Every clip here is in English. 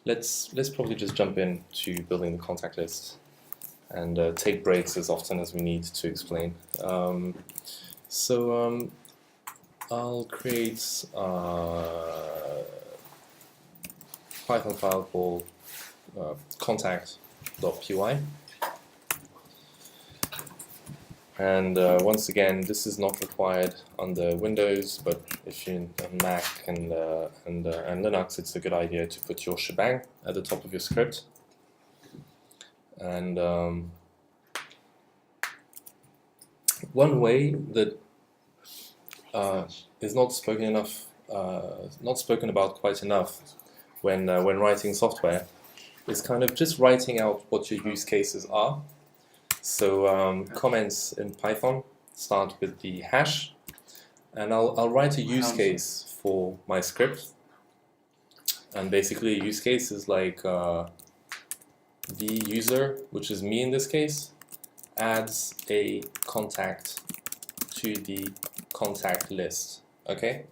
let's probably just jump into building the contact list and take breaks as often as we need to explain. I'll create a Python file called contact.py. And once again, this is not required under Windows, but if you're on Mac and Linux, it's a good idea to put your shebang at the top of your script. And one way that is not spoken about quite enough when writing software is kind of just writing out what your use cases are. So comments in Python start with the hash, and I'll write a use case for my script. And basically, a use case is like the user, which is me in this case, adds a contact to the contact list. Okay,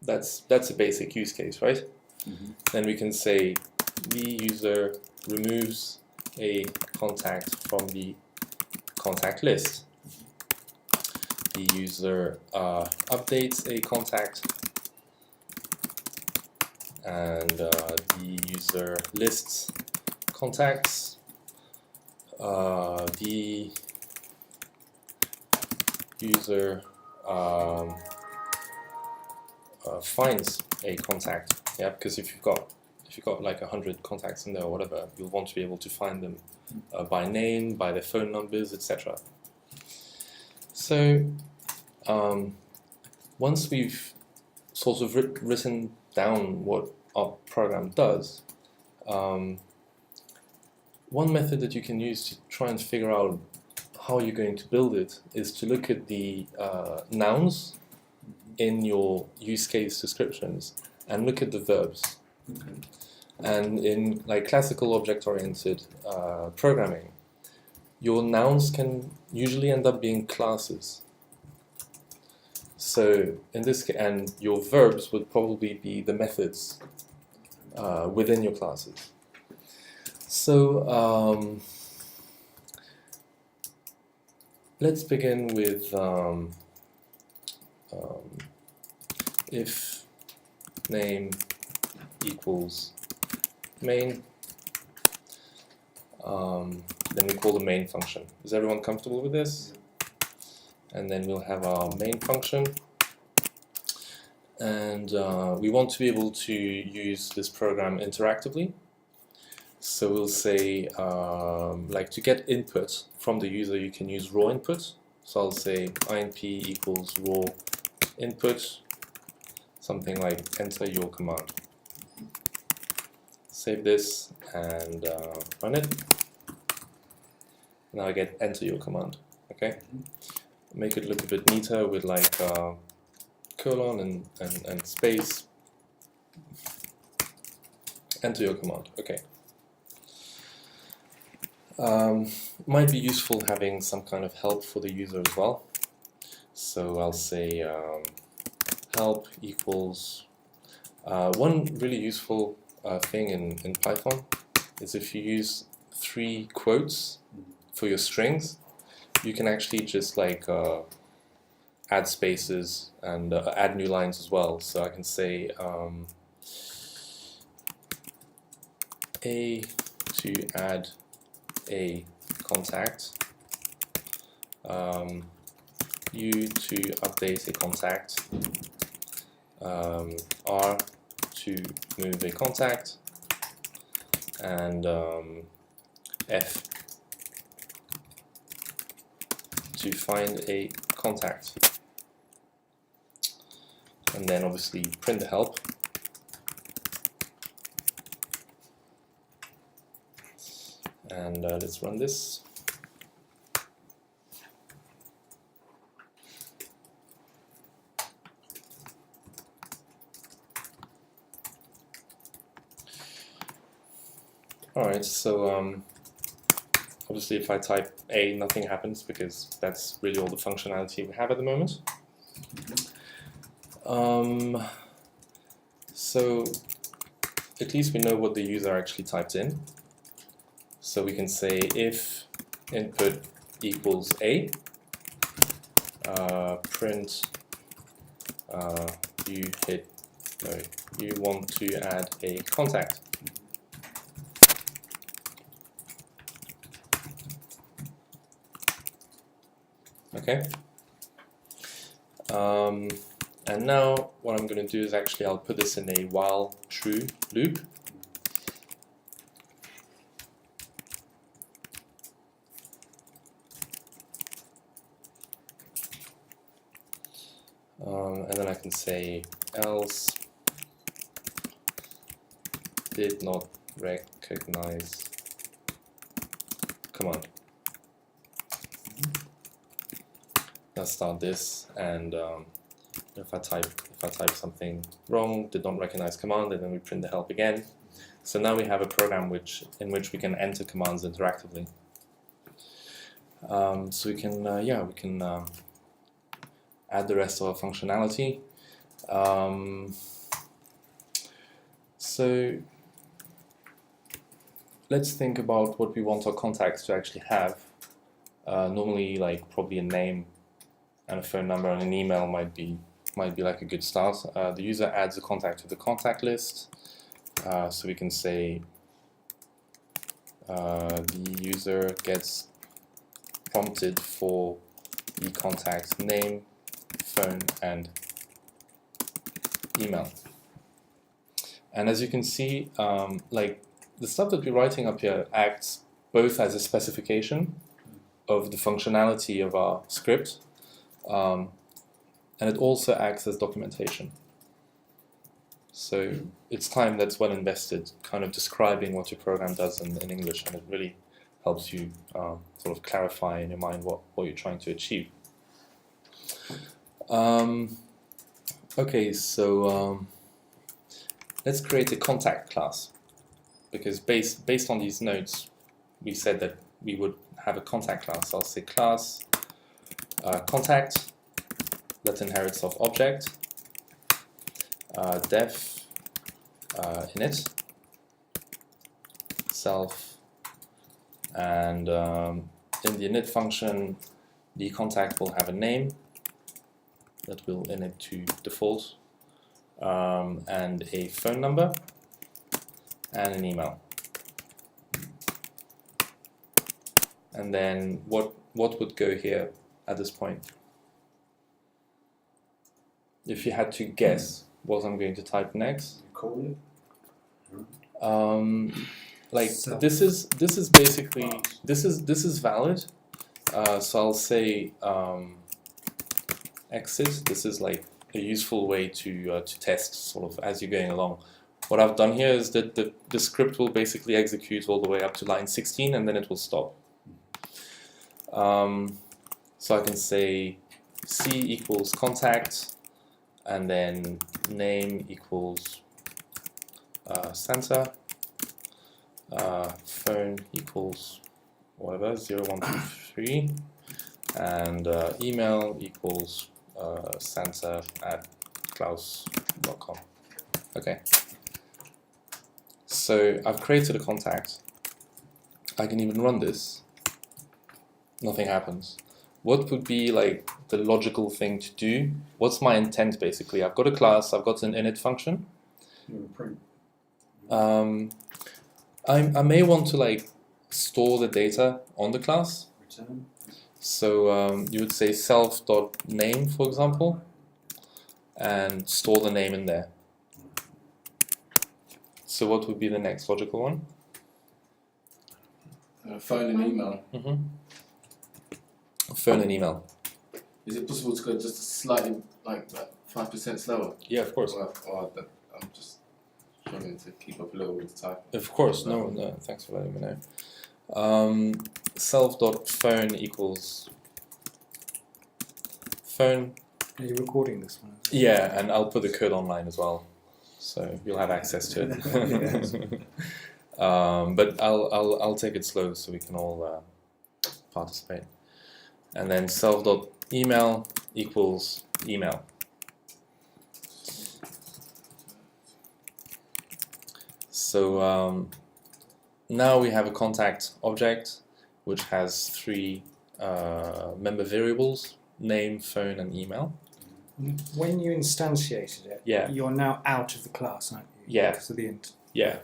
that's a basic use case, right? Mm-hmm. Then we can say the user removes a contact from the contact list. The user updates a contact, and the user lists contacts. The user finds a contact. Yeah, because if you've got like 100 contacts in there or whatever, you'll want to be able to find them by name, by their phone numbers, etc. So once we've sort of written down what our program does, one method that you can use to try and figure out how you're going to build it is to look at the nouns in your use case descriptions and look at the verbs. Okay. And in like classical object-oriented programming, your nouns can usually end up being classes. So in this case, and your verbs would probably be the methods within your classes. So let's begin with if name equals main, then we call the main function. Is everyone comfortable with this? And then we'll have our main function, and we want to be able to use this program interactively. So we'll say, like to get input from the user, you can use raw input. So I'll say inp equals raw input, something like enter your command. Save this and run it. Now I get enter your command. Okay, make it look a bit neater with like colon and space. Enter your command. Okay. Might be useful having some kind of help for the user as well. So I'll say help equals one really useful thing in Python is if you use 3 quotes for your strings, you can actually just like add spaces and add new lines as well. So I can say A to add a contact, U to update a contact, R to move a contact, and F to find a contact. And then obviously print the help. And let's run this. Alright, so obviously if I type A, nothing happens because that's really all the functionality we have at the moment. So at least we know what the user actually typed in. So we can say if input equals A, print you want to add a contact. Okay. And now what I'm going to do is actually I'll put this in a while true loop. And then I can say else did not recognize command. Let's start this, and if I type something wrong, did not recognize command, and then we print the help again. So now we have a program in which we can enter commands interactively. So we can add the rest of our functionality. So let's think about what we want our contacts to actually have. Normally, like probably a name and a phone number and an email might be like a good start. The user adds a contact to the contact list, so we can say the user gets prompted for the contact's name, phone, and email. And as you can see, like the stuff that we're writing up here acts both as a specification of the functionality of our script, and it also acts as documentation. So it's time that's well invested, kind of describing what your program does in English, and it really helps you sort of clarify in your mind what you're trying to achieve. Okay, so let's create a contact class, because based on these notes, we said that we would have a contact class. I'll say class contact that inherits of object def init self, and in the init function the contact will have a name that will init to default, and a phone number and an email. And then what would go here at this point? If you had to guess what I'm going to type next, like this is basically this is valid. So I'll say exit. This is like a useful way to test sort of as you're going along. What I've done here is that the script will basically execute all the way up to line 16, and then it will stop. So I can say C equals contact, and then name equals Santa, phone equals whatever 0123, and email equals santa@klaus.com. Okay. So I've created a contact. I can even run this. Nothing happens. What would be like the logical thing to do? What's my intent basically? I've got a class, I've got an init function. I may want to like store the data on the class. Return. So you would say self.name, for example, and store the name in there. So what would be the next logical one? Phone and email. Mm-hmm. Phone and email. Is it possible to go just slightly, like 5% slower? Yeah, of course. I'm just struggling to keep up a little with the type. Of course, no, thanks for letting me know. Self.phone equals phone. Are you recording this one? Yeah, and I'll put the code online as well, so you'll have access to it. But I'll take it slow so we can all participate. And then self.email equals email. So now we have a contact object which has three member variables: name, phone, and email. When you instantiated it, Yeah. you're now out of the class, aren't you? Yeah. Because of the Yeah.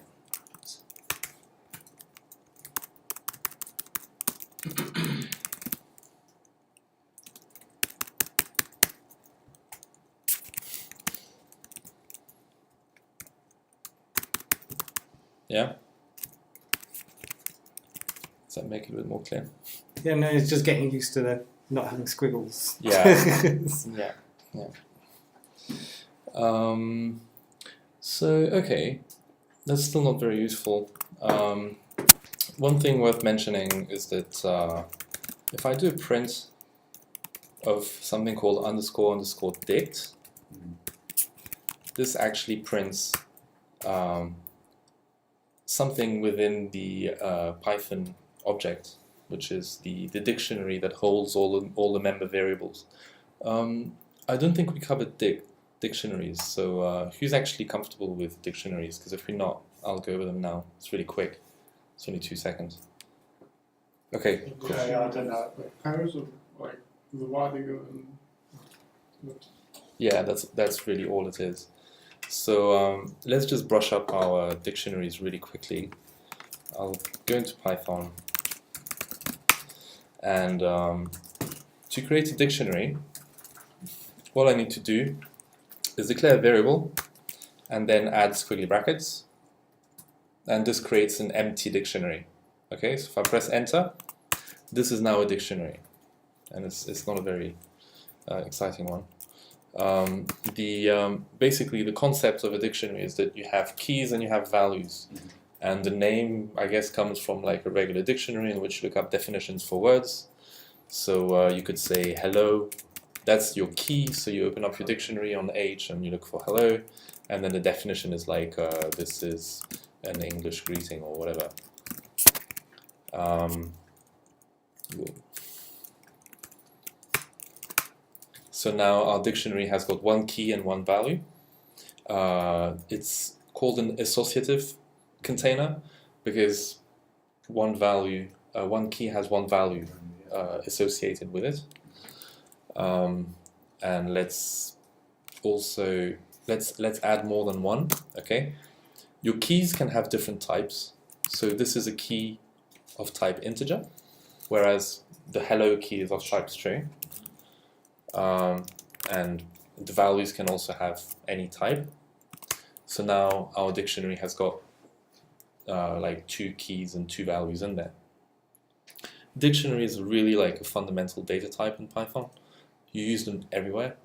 Yeah. Does that make it a bit more clear? Yeah, no, it's just getting used to the not having squiggles. Yeah. Yeah. Yeah. So okay, that's still not very useful. One thing worth mentioning is that if I do a print of something called __dict, this actually prints something within the Python object, which is the dictionary that holds all the member variables. I don't think we covered dictionaries, so who's actually comfortable with dictionaries? Because if we're not, I'll go over them now. It's really quick. It's only 2 seconds. Okay, cool. Yeah, I don't know. Like pairs of like dividing and Yeah, that's really all it is. So let's just brush up our dictionaries really quickly. I'll go into Python, and to create a dictionary, all I need to do is declare a variable and then add squiggly brackets, and this creates an empty dictionary. Okay, so if I press enter, this is now a dictionary, and it's not a very exciting one. Basically the concept of a dictionary is that you have keys and you have values, and the name, I guess, comes from like a regular dictionary in which you look up definitions for words. So you could say hello, that's your key, so you open up your dictionary on H and you look for hello, and then the definition is like this is an English greeting or whatever. So now our dictionary has got one key and one value. It's called an associative container because one key has one value associated with it. And let's add more than one. Okay, your keys can have different types. So this is a key of type integer, whereas the hello key is of type string. And the values can also have any type. So now our dictionary has got like 2 keys and 2 values in there. Dictionary is really like a fundamental data type in Python. You use them everywhere.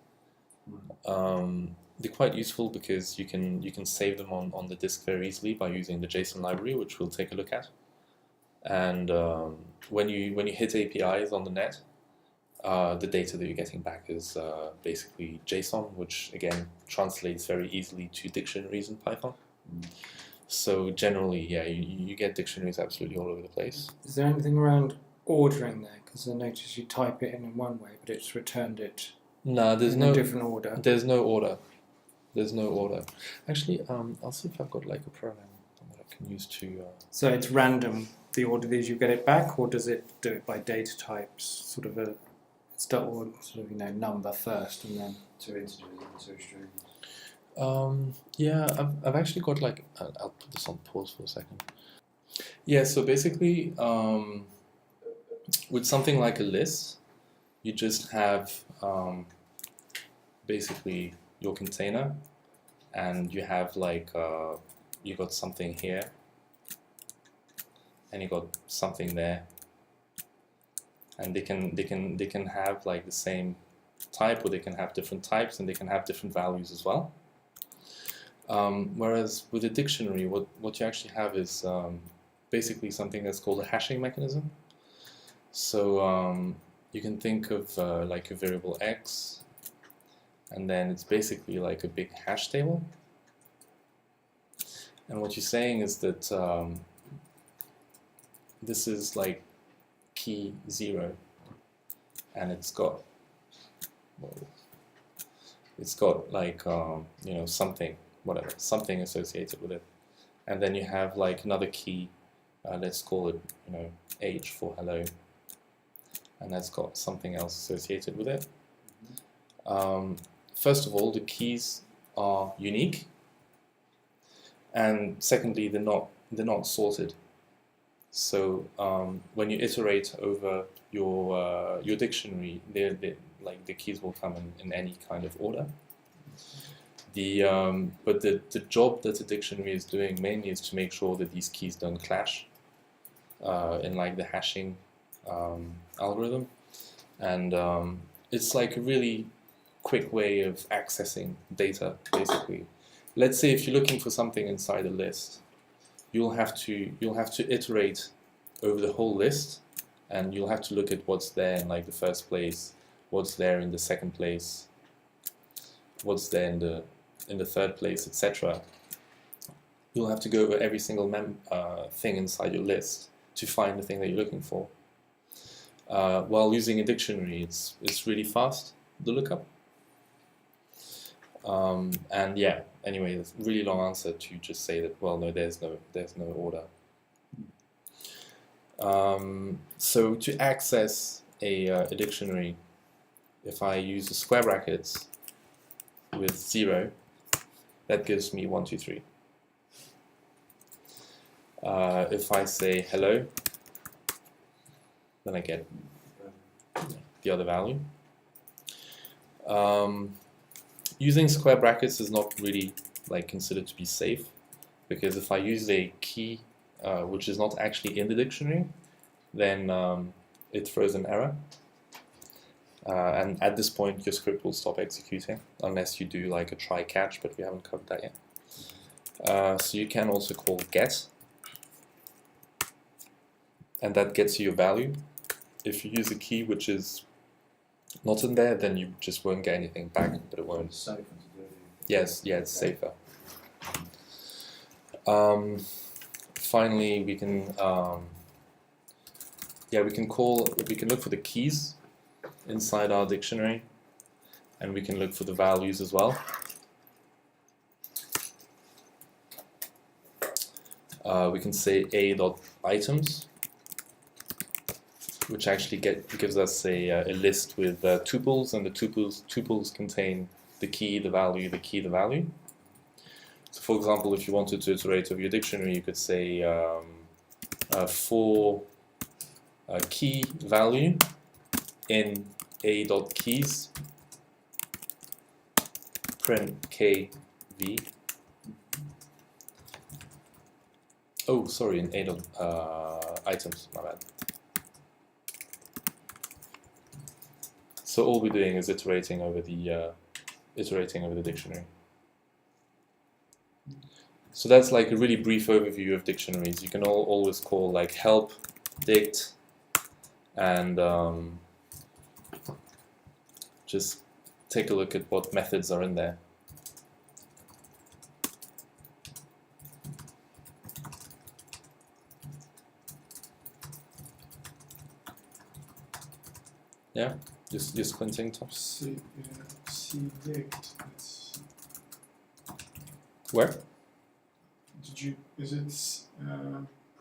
They're quite useful because you can save them on the disk very easily by using the JSON library, which we'll take a look at. And when you hit APIs on the net, the data that you're getting back is basically JSON, which again translates very easily to dictionaries in Python. So generally, yeah, you get dictionaries absolutely all over the place. Is there anything around ordering there? Because I noticed you type it in one way, but it's returned it No, there's in no a different order. There's no order. There's no order. Actually, I'll see if I've got like a program that I can use to. So it's random the order that you get it back, or does it do it by data types? Sort of number first and then 2 integers and 2 strings. Yeah, I've actually got like I'll put this on pause for a second. Yeah, so basically, with something like a list, you just have basically your container, and you have like you got something here, and you got something there, and they can have like the same type, or they can have different types, and they can have different values as well. Whereas with a dictionary, what you actually have is basically something that's called a hashing mechanism. So you can think of like a variable x, and then it's basically like a big hash table. And what you're saying is that this is like key 0, and it's got like something, whatever, something associated with it, and then you have like another key. Let's call it, H for hello, and that's got something else associated with it. First of all, the keys are unique, and secondly, they're not sorted. So when you iterate over your dictionary, like the keys will come in any kind of order. But the job that the dictionary is doing mainly is to make sure that these keys don't clash in like the hashing algorithm, and it's like a really quick way of accessing data. Basically, let's say if you're looking for something inside a list, you'll have to iterate over the whole list, and you'll have to look at what's there in like the first place, what's there in the second place, what's there in the third place, etc. You'll have to go over every single thing inside your list to find the thing that you're looking for. While using a dictionary, it's really fast, the lookup. And yeah, anyway, it's a really long answer to just say that, well, no, there's no order. So to access a dictionary, if I use the square brackets with 0, that gives me 1, 2, 3. If I say hello, then I get the other value. Using square brackets is not really like considered to be safe, because if I use a key which is not actually in the dictionary, then it throws an error. And at this point, your script will stop executing unless you do like a try catch, but we haven't covered that yet. So you can also call get, and that gets you your value. If you use a key which is not in there, then you just won't get anything back, but it won't. It's safer to do. Yes, yeah, it's safer. Finally, we can look for the keys inside our dictionary, and we can look for the values as well. We can say a.items, which actually gives us a list with tuples, and the tuples contain the key, the value, the key, the value. So for example, if you wanted to iterate over your dictionary, you could say for key value in a.keys print kv. Oh, sorry, in a.items, my bad. So all we're doing is iterating over the dictionary. So that's like a really brief overview of dictionaries. You can always call like help, dict, and just take a look at what methods are in there. Yeah, just squinting, Tom. See dict. Let's Where? is it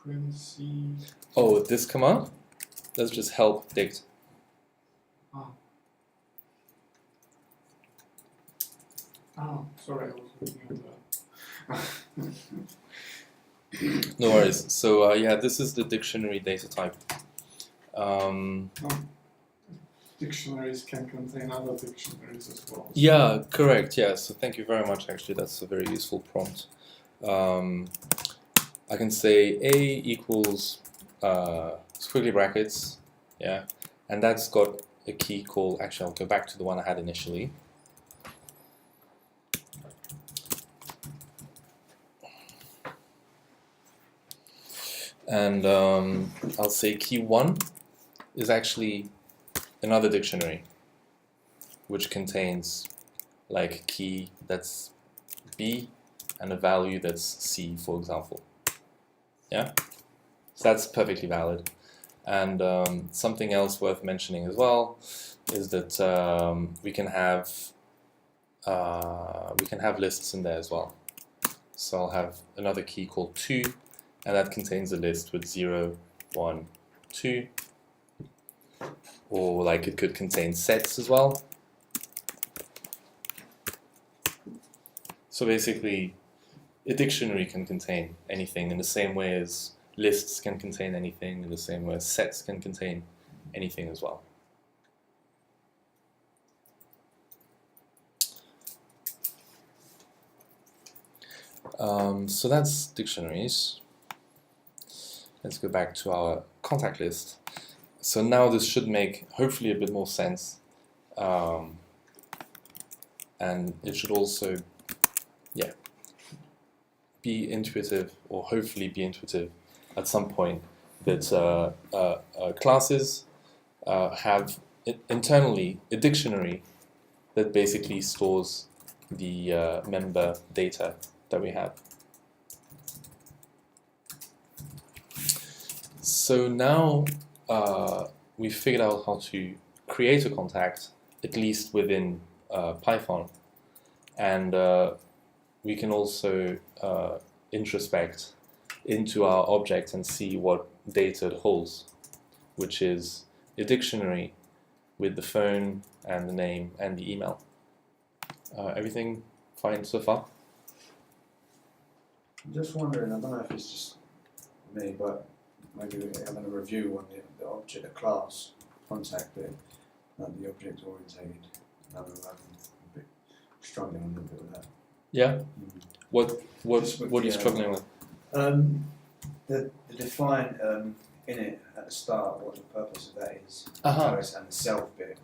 print C? Oh, this command? That's just help dict. Ah. Oh, sorry, I was looking at that. No worries. So yeah, this is the dictionary data type. Dictionaries can contain other dictionaries as well. Yeah, correct. Yeah. So thank you very much. Actually, that's a very useful prompt. I can say a equals squiggly brackets. Yeah, and that's got a key called. Actually, I'll go back to the one I had initially. And I'll say key 1 is actually another dictionary which contains like a key that's B and a value that's C, for example. Yeah, so that's perfectly valid. And something else worth mentioning as well is that we can have lists in there as well. So I'll have another key called 2, and that contains a list with 0, 1, 2. Or like it could contain sets as well. So basically, a dictionary can contain anything in the same way as lists can contain anything, in the same way as sets can contain anything as well. So that's dictionaries. Let's go back to our contact list. So now this should make hopefully a bit more sense, and it should also, yeah, be intuitive, or hopefully be intuitive at some point, that classes have internally a dictionary that basically stores the member data that we have. So now we've figured out how to create a contact, at least within Python, and we can also introspect into our object and see what data it holds, which is a dictionary with the phone and the name and the email. Everything fine so far? I'm just wondering, I don't know if it's just me, but maybe I'm going to review on the object, the class contact bit, like the object orientated. I'm a bit struggling a little bit with that. Yeah. What Just with are you the, struggling with? The define in it at the start what the purpose of that is, Uh-huh. and the self bit,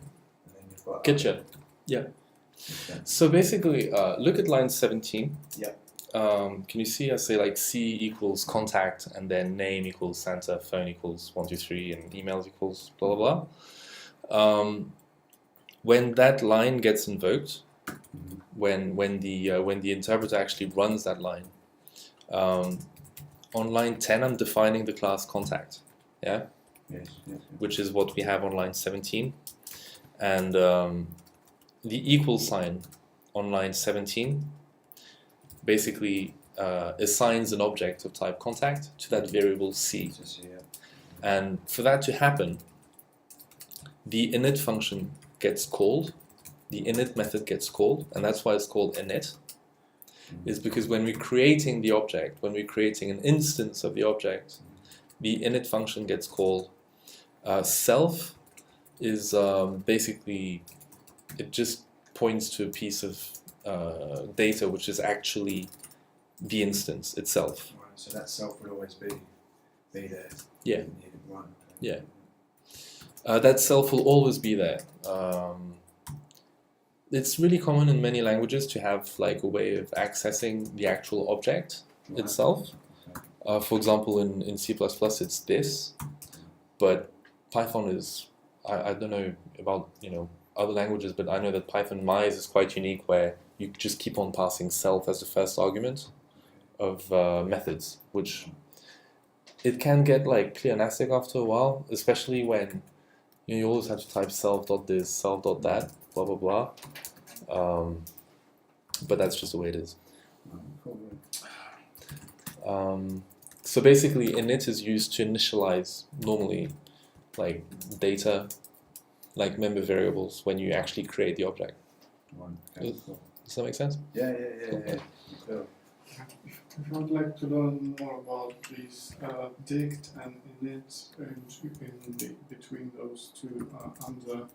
and then you've got. Getcha. Yeah. Okay. So basically, look at line 17. Yeah. Can you see I say like C equals contact, and then name equals Santa, phone equals 1, 2, 3, and emails equals blah blah blah. When that line gets invoked, when the interpreter actually runs that line, on line 10 I'm defining the class contact, yeah, Yes. which is what we have on line 17, and the equal sign on line 17 basically assigns an object of type contact to that variable C. And for that to happen, the init function gets called, the init method gets called, and that's why it's called init, is because when we're creating the object, when we're creating an instance of the object, the init function gets called. Self is basically, it just points to a piece of data which is actually the instance itself. Right, so that self would always be there. Yeah. Right. Yeah. That self will always be there. It's really common in many languages to have like a way of accessing the actual object itself. For example, in C++ it's this, but Python is, I don't know about other languages, but I know that Python MISE is quite unique, where you just keep on passing self as the first argument of methods, which it can get like pleonastic after a while, especially when you always have to type self.this, self.that, blah blah blah. But that's just the way it is. So basically, init is used to initialize normally like data, like member variables, when you actually create the object. Okay, cool. Does that make sense? Yeah. Cool. If I would like to learn more about these dict and init in between those two under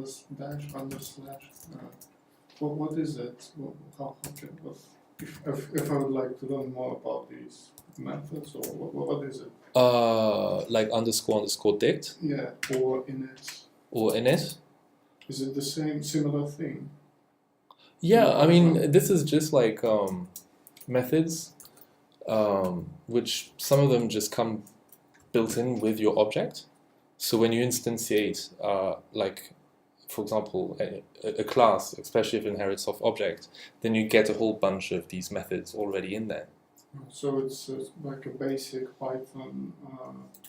slash, what is it? How can if I would like to learn more about these methods, or what is it? Like underscore dict. Yeah, or init. Or init. Is it the similar thing? Yeah, I mean, this is just like methods, which some of them just come built in with your object. So when you instantiate, like, for example, a class, especially if it inherits off object, then you get a whole bunch of these methods already in there. So it's like a basic Python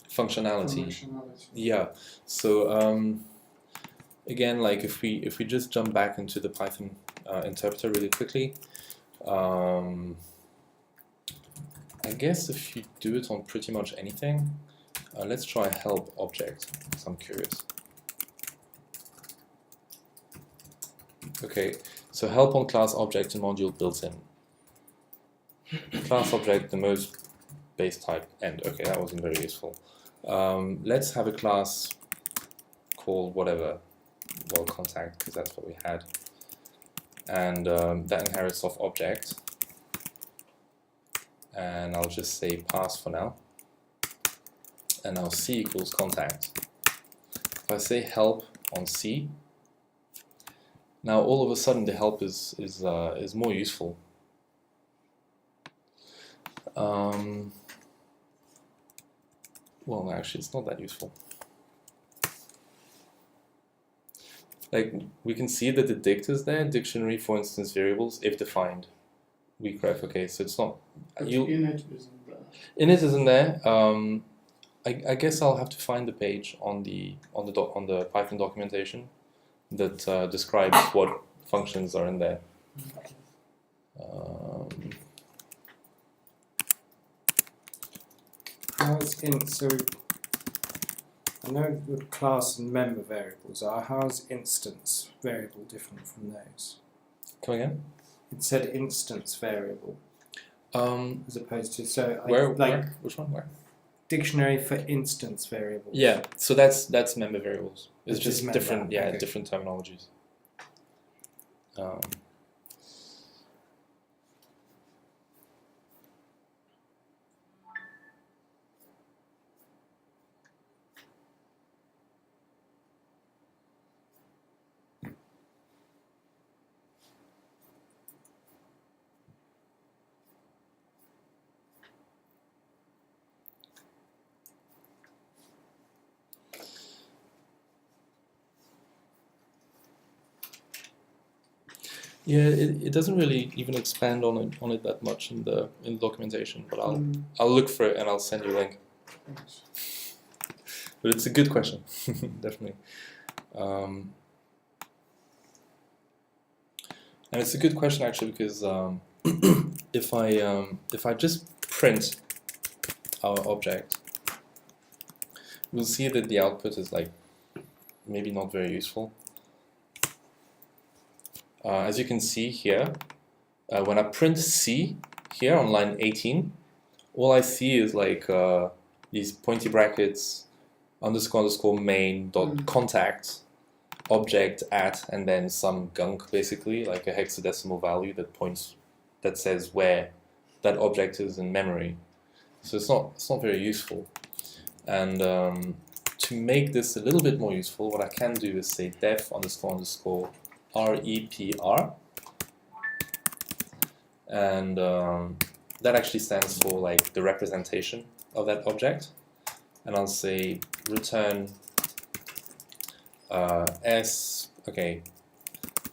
Functionality. Yeah. So again, like if we just jump back into the Python interpreter really quickly, I guess if you do it on pretty much anything, let's try help object, because I'm curious. Okay, so help on class object and module built in. Class object, the most base type, end. Okay, that wasn't very useful. Let's have a class called whatever, well, contact, because that's what we had. And that inherits off object. And I'll just say pass for now. And now C equals contact. If I say help on C, now all of a sudden the help is more useful. Well, actually, it's not that useful. Like, we can see that the dict is there, dictionary for instance variables, if defined. Weakref, okay, so it's not. But init isn't there. Init isn't there. I guess I'll have to find the page on the Python documentation that describes what functions are in there. How's so I know what class and member variables are. How's instance variable different from those? Come again? It said instance variable as opposed to Where? Which one? Where? Dictionary for instance variables. Yeah, so that's member variables. It's It's just just member, different, okay. different terminologies. Yeah, it doesn't really even expand on it that much in the documentation, but I'll look for it and I'll send you a link. Thanks. But it's a good question, definitely. And it's a good question actually because if I just print our object, we'll see that the output is like maybe not very useful. As you can see here, when I print C here on line 18, all I see is like these pointy brackets, __ main dot contact object at, and then some gunk basically, like a hexadecimal value that says where that object is in memory. So it's not very useful. And to make this a little bit more useful, what I can do is say def __ repr, and that actually stands for like the representation of that object, and I'll say return s, okay,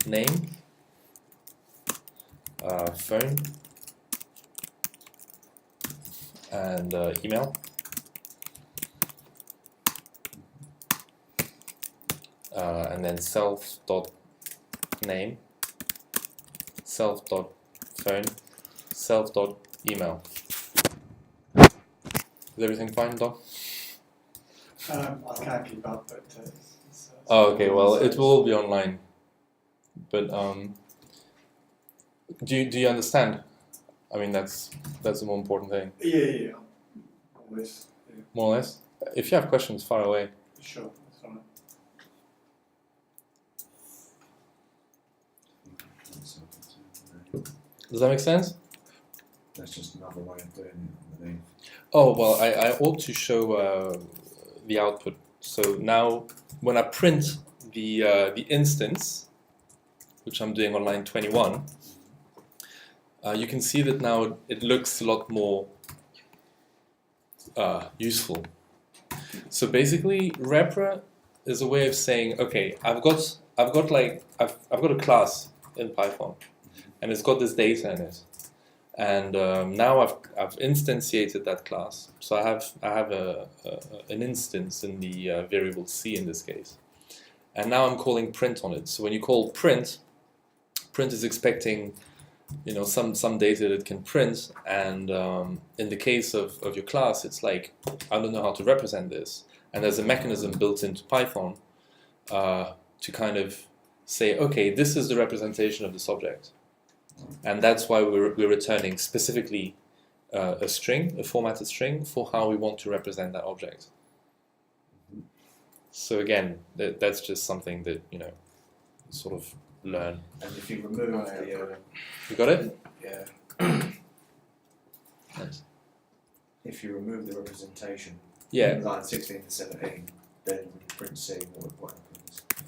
name, phone, and email, and then self.name, self.phone, self.email. Is everything fine, Dom? I can't keep up, but Oh, okay. Well, it will all be online. But do you understand? I mean, that's the more important thing. Yeah. Always. Yeah. More or less. If you have questions, fire away. Sure, that's fine. Does that make sense? That's just another way of doing it underneath. Oh well, I ought to show the output. So now, when I print the instance, which I'm doing on line 21, you can see that now it looks a lot more useful. So basically, repr is a way of saying, okay, I've got a class in Python, and it's got this data in it, and now I've instantiated that class. So I have an instance in the variable C in this case, and now I'm calling print on it. So when you call print is expecting some data that can print, and in the case of your class, it's like, I don't know how to represent this, and there's a mechanism built into Python to kind of say, okay, this is the representation of this object, and that's why we're returning specifically a string, a formatted string, for how we want to represent that object. So again, that's just something that sort of learn. And if you remove the You got it? yeah, Nice. if you remove the representation, Yeah. line 16 to 17, then when you print C, what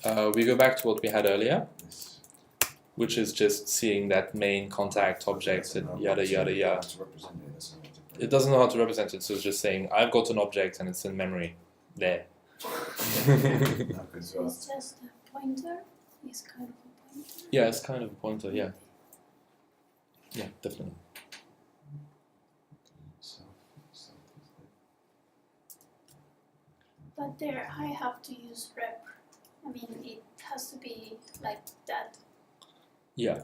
happens? We go back to what we had earlier, This, which is just seeing that main contact object and yada yada yada. To represent it, that's not what It doesn't know how to represent it, so it's just saying I've got an object and it's in memory there. It's It's just a pointer. It's kind of a pointer. Yeah, it's kind of a pointer. Yeah, yeah, definitely. But there, I have to use rep. I mean, it has to be like that. Yeah.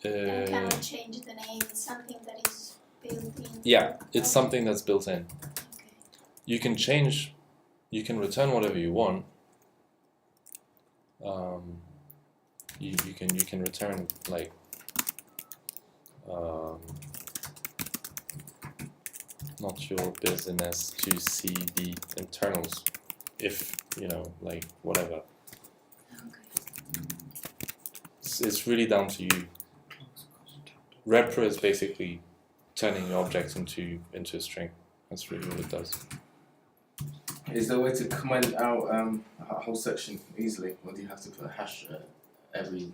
I cannot change the name. It's something that is built in. Yeah, it's something that's built in. Okay. You can change, you can return whatever you want. You can return like not your business to see the internals, if like whatever. Okay. It's really down to you. Repr is basically turning your object into a string. That's really what it does. Is there a way to comment out a whole section easily, or do you have to put a hash every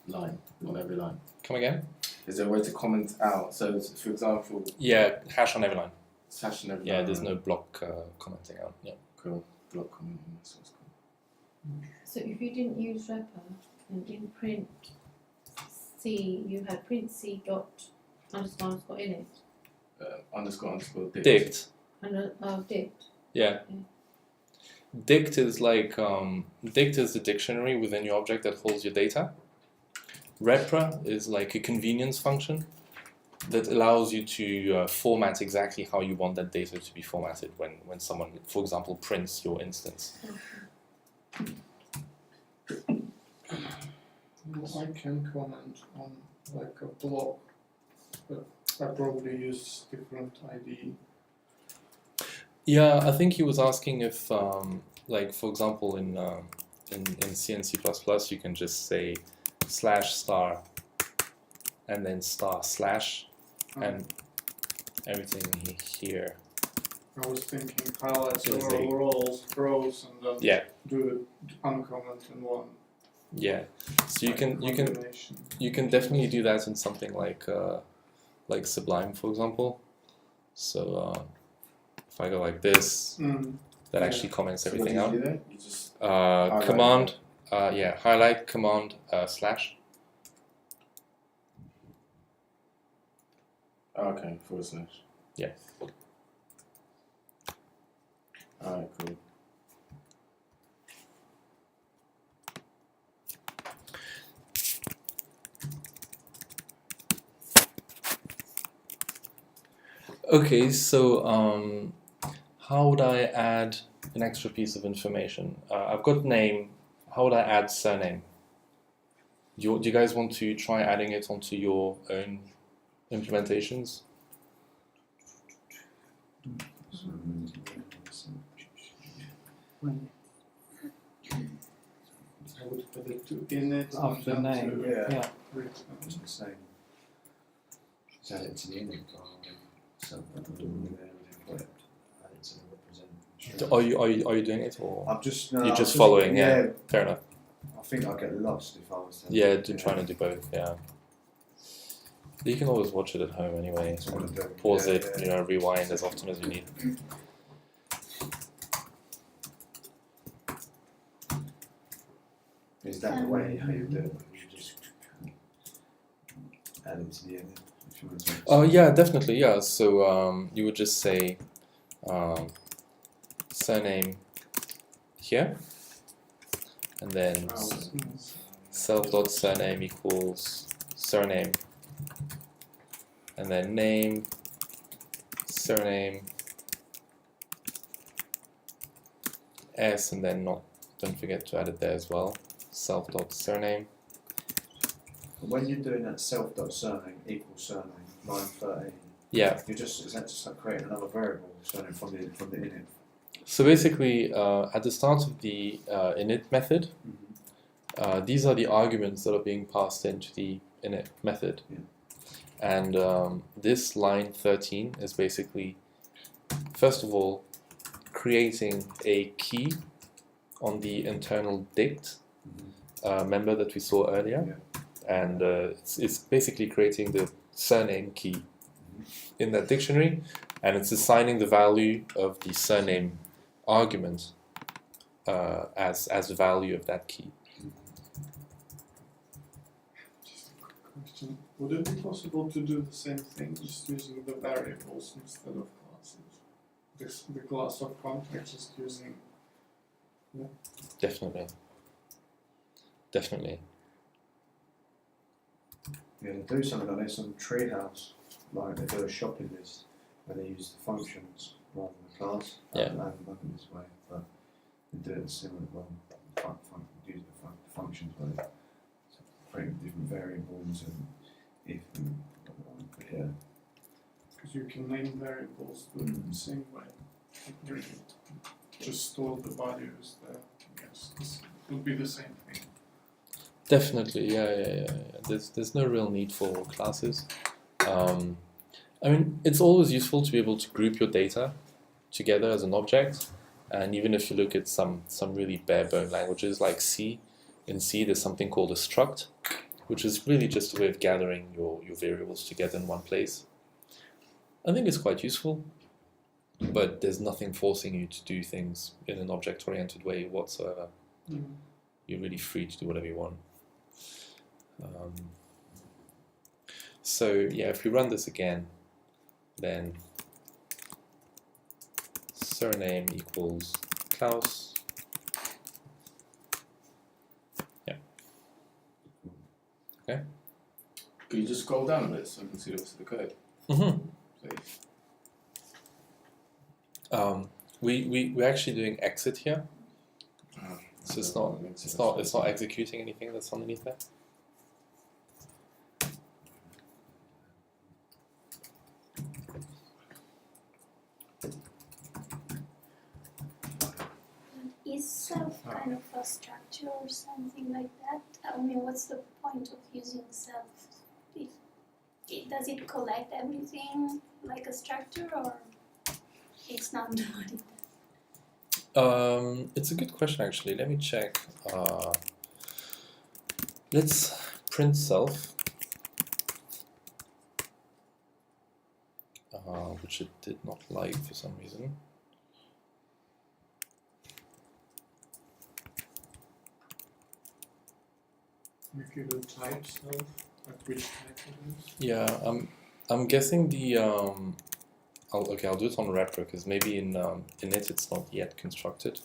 line on every line? Come again? Is there a way to comment out? So, for example, Yeah, hash on every line. it's hash and every Yeah, line. there's no block commenting out. Yeah. Cool. Block commenting. That's what's cool. So if you didn't use repr and in print C, you had print C dot underscore in it, Underscore dict. Dict. and dict. Yeah. Dict is like dict is the dictionary within your object that holds your data. Repr is like a convenience function that allows you to format exactly how you want that data to be formatted when someone, for example, prints your instance. Well, I can comment on like a block, but I probably use different ID. Yeah, I think he was asking if, like, for example, in C and C++, you can just say /* and then */ and everything here. I was thinking highlight Is several rows and then Yeah, do the uncomment in one. yeah. So you can combination. you can definitely do that in something like Sublime, for example. So if I go like this, that actually comments So everything what out. do you do there? You just highlight Command, highlight, command, /. okay, /. Yeah. Alright, cool. Okay, so how would I add an extra piece of information? I've got name. How would I add surname? Do you guys want to try adding it onto your own implementations? I would put it to init After and then name, to yeah. return. It's the same. Just add it to the init file. So that would do everything for it. Add it to the represent. Are you doing it, or I'm just you're just following? Yeah, fair enough. I think I'd get lost if I was to. Yeah, trying to do both. Yeah. You can always watch it at home anyway. That's what I'm doing. Pause Yeah, it, yeah. rewind as often as you need. Is that the way how you do it? You just add it to the end if you want to. Oh yeah, definitely, yeah. So you would just say surname here, and then self.surname equals surname and then name, surname, S, and then don't forget to add it there as well, self.surname. When you're doing that self.surname equals surname, line 13, Yeah, is that just like creating another variable surname from the init? so basically at the start of the init method, these are the arguments that are being passed into the init method. Yeah. And this line 13 is basically, first of all, creating a key on the internal dict member that we saw earlier. Yeah. And it's basically creating the surname key in that dictionary, and it's assigning the value of the surname argument as the value of that key. Just a quick question. Would it be possible to do the same thing, just using the variables instead of classes? The class of context, just using. Definitely. Yeah, they do something like this on Treehouse, like they do a shopping list where they use the functions rather than the class. Yeah. I haven't done it this way, but they do it similar. Well, use the functions where they create different variables and if and what here. Because you can name variables the same way. You just store the values there. Yes, this would be the same thing. Definitely, yeah. There's no real need for classes. I mean, it's always useful to be able to group your data together as an object. And even if you look at some really bare-bone languages like C, in C there's something called a struct, which is really just a way of gathering your variables together in one place. I think it's quite useful, but there's nothing forcing you to do things in an object-oriented way whatsoever. You're really free to do whatever you want. So yeah, if we run this again, then surname equals Klaus. Yeah. Okay. Could you just scroll down a bit so I can see the rest of the code, please? We're actually doing exit here, so it's not executing anything that's underneath there. Is self kind of a structure or something like that? I mean, what's the point of using self? Does it collect everything like a structure, or it's not doing it? It's a good question actually. Let me check. Let's print self, which it did not like for some reason. Make it a type self, like which type it is. Yeah, I'm guessing the I'll do it on repr because maybe in it it's not yet constructed.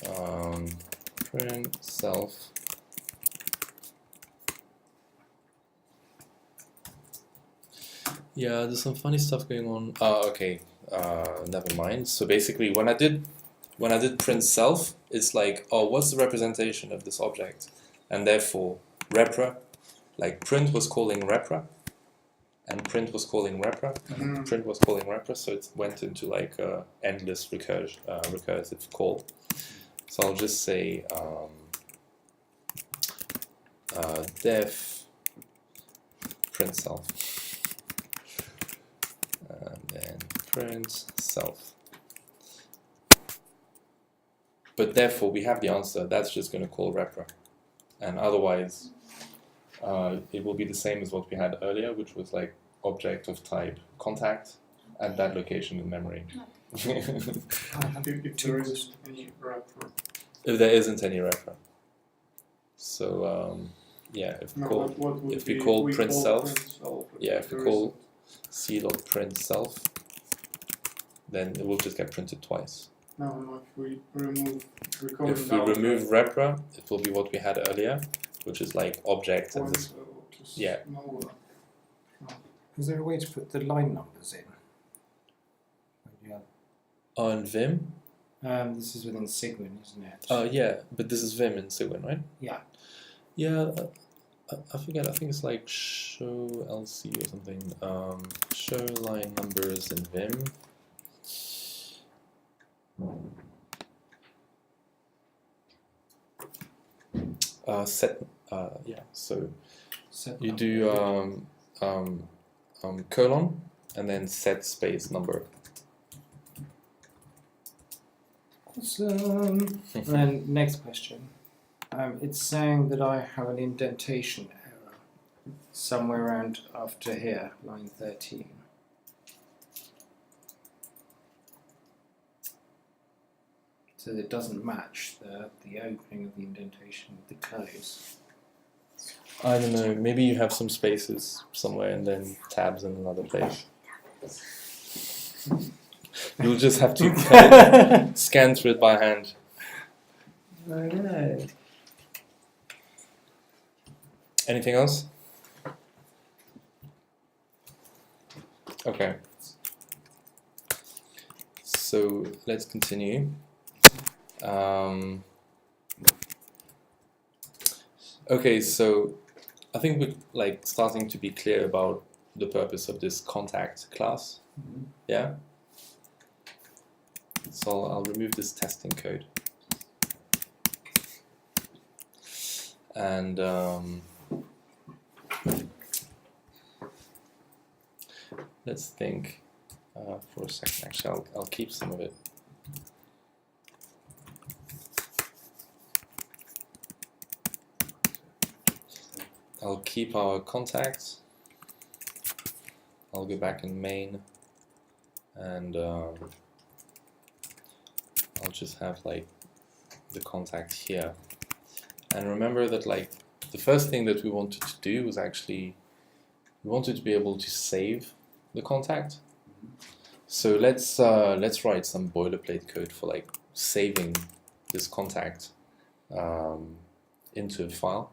Print self. Yeah, there's some funny stuff going on. Okay, never mind. So basically, when I did print self, it's like, oh, what's the representation of this object? And therefore, repr, like print was calling repr, and print was calling repr, and print was calling repr, so it went into like a endless recursive call. So I'll just say def print self, and then print self. But therefore, we have the answer. That's just going to call repr. And otherwise, it will be the same as what we had earlier, which was like object of type contact at that location in memory. If there isn't any wrapper. If there isn't any repr. So yeah, if we call print self, yeah, if we call c.print self, then it will just get printed twice. No, if we remove If we remove repr, it will be what we had earlier, which is like object and this. Just Yeah. no. Is there a way to put the line numbers in? Yeah. On Vim? This is within Sigwin, isn't it? Yeah, but this is Vim in Sigwin, right? Yeah. Yeah, I forget. I think it's like show LC or something. Show line numbers in Vim. Set. Yeah. So Set you number. do colon and then set space number. Awesome. And then next question. It's saying that I have an indentation error somewhere around after here, line 13. So it doesn't match the opening of the indentation with the close. I don't know. Maybe you have some spaces somewhere and then tabs in another place. You'll just have to kind of scan through it by hand. I know. Anything else? Okay. So let's continue. Okay, so I think we're like starting to be clear about the purpose of this contact class. Mhm. Yeah. So I'll remove this testing code. And let's think for a second. Actually, I'll keep some of it. I'll keep our contacts. I'll go back in main, and I'll just have like the contact here. And remember that like the first thing that we wanted to do was actually we wanted to be able to save the contact. So let's write some boilerplate code for like saving this contact into a file.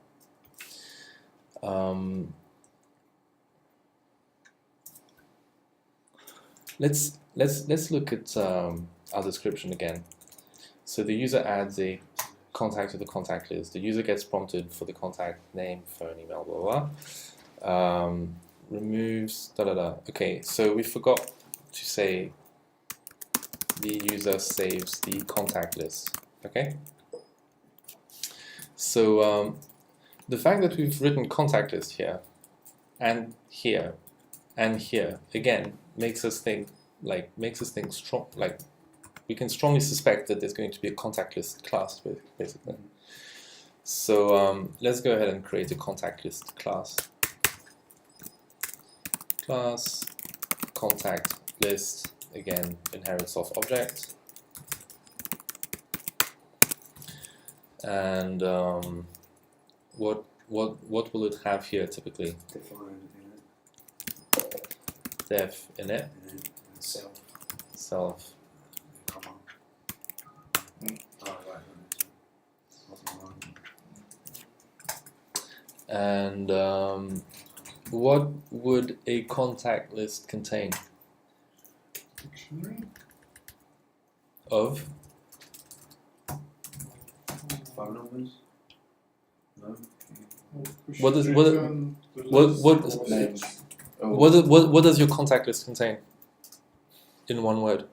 Let's look at our description again. So the user adds a contact to the contact list. The user gets prompted for the contact name, phone, email, blah blah. Removes da da da. Okay, so we forgot to say the user saves the contact list. Okay. So the fact that we've written contact list here, and here, and here again makes us think strong. Like we can strongly suspect that there's going to be a contact list class, basically. So let's go ahead and create a contact list class. Class contact list, again inherits of object, and what will it have here typically? Defined in it. Def init, In it. And self. Comma. Oh, right. And what would a contact list contain? Dictionary? Of? Phone numbers? No? What is- what- what- Names. Oh, What does your contact list contain? In one word.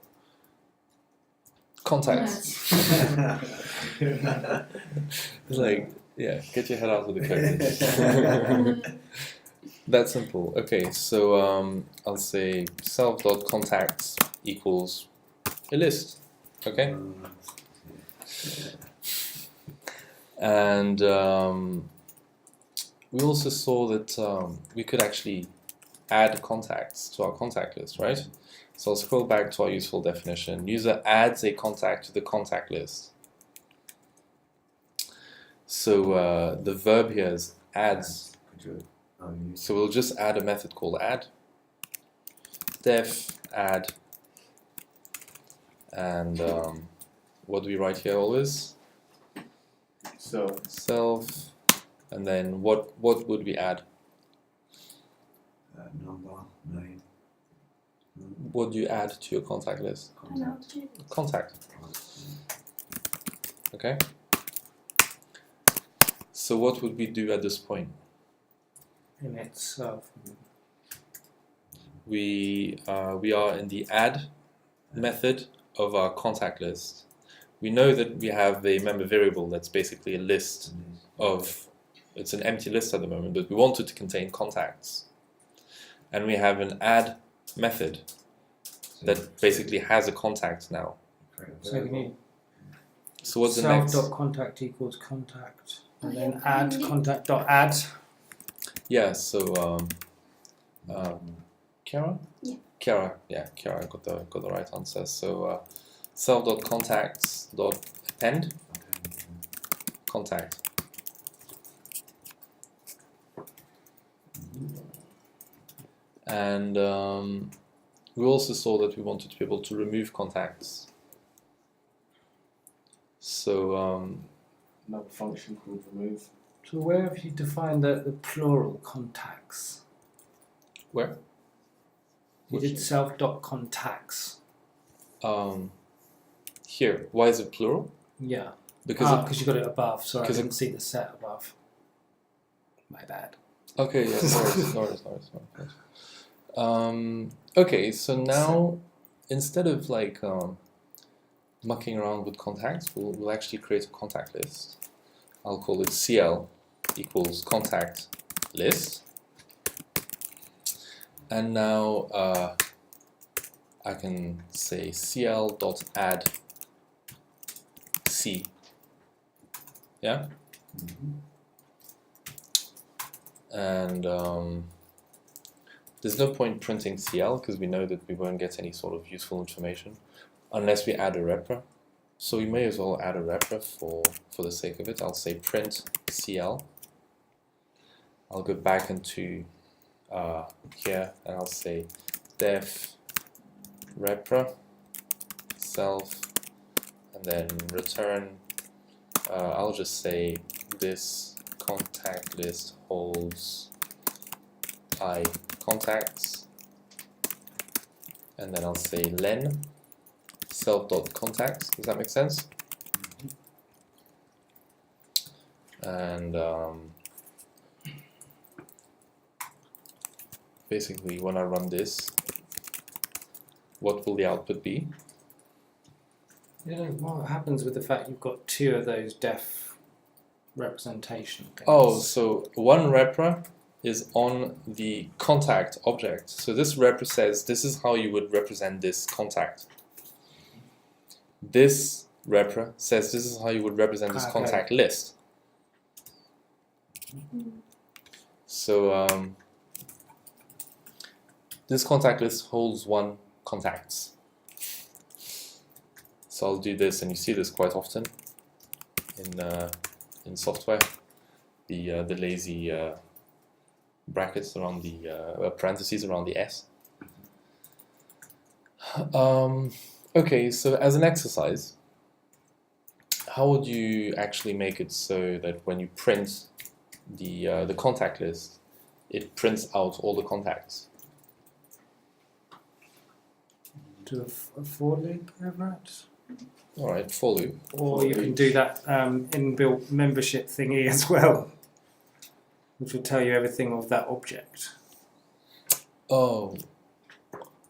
Contacts. It's like, yeah, get your head out of the code. That's simple. Okay, so I'll say self.contacts equals a list. Okay? And we also saw that we could actually add contacts to our contact list, right? So I'll scroll back to our useful definition. User adds a contact to the contact list. So the verb here is adds. So we'll just add a method called add. Def add. And what do we write here always? So Self. And then what would we add? number, name, What do you add to your contact list? An contact. object. Contact. Okay. So what would we do at this point? In itself. We are in the add method of our contact list. We know that we have a member variable that's basically a list of, it's an empty list at the moment, but we want it to contain contacts. And we have an add method that basically has a contact now. So we need So what's the next? self.contact equals contact. And Oh, then yeah, add indeed. contact dot add. Yeah, so Kiara? Yeah. Kiara got the right answer. So self.contacts.append contact. And we also saw that we wanted to be able to remove contacts. So Another function called remove. So where have you defined the plural contacts? where? You did self.contacts. Here. Why is it plural? Yeah. Because you got it above. Sorry, I 'cause it- didn't see the set above. My bad. okay, yeah, no worries. Okay, so now instead of like mucking around with contacts, we'll actually create a contact list. I'll call it CL equals contact list. And now I can say cl.add C. Yeah? And there's no point printing CL because we know that we won't get any sort of useful information unless we add a repr. So we may as well add a repr for the sake of it. I'll say print CL. I'll go back into here and I'll say def repr self and then return. I'll just say this contact list holds I contacts, and then I'll say len self.contacts. Does that make sense? And basically when I run this, what will the output be? You know what happens with the fact you've got two of those def representation things? Oh, so one repr is on the contact object. So this repr says this is how you would represent this contact. This repr says this is how you would represent this Okay. contact list. So this contact list holds one contacts. So I'll do this, and you see this quite often in software. The lazy brackets around the parentheses around the S. Okay, so as an exercise, how would you actually make it so that when you print the contact list, it prints out all the contacts? Do a for loop over it? All right, for loop. Or you can do that inbuilt membership thingy as well, which will tell you everything of that object. Oh,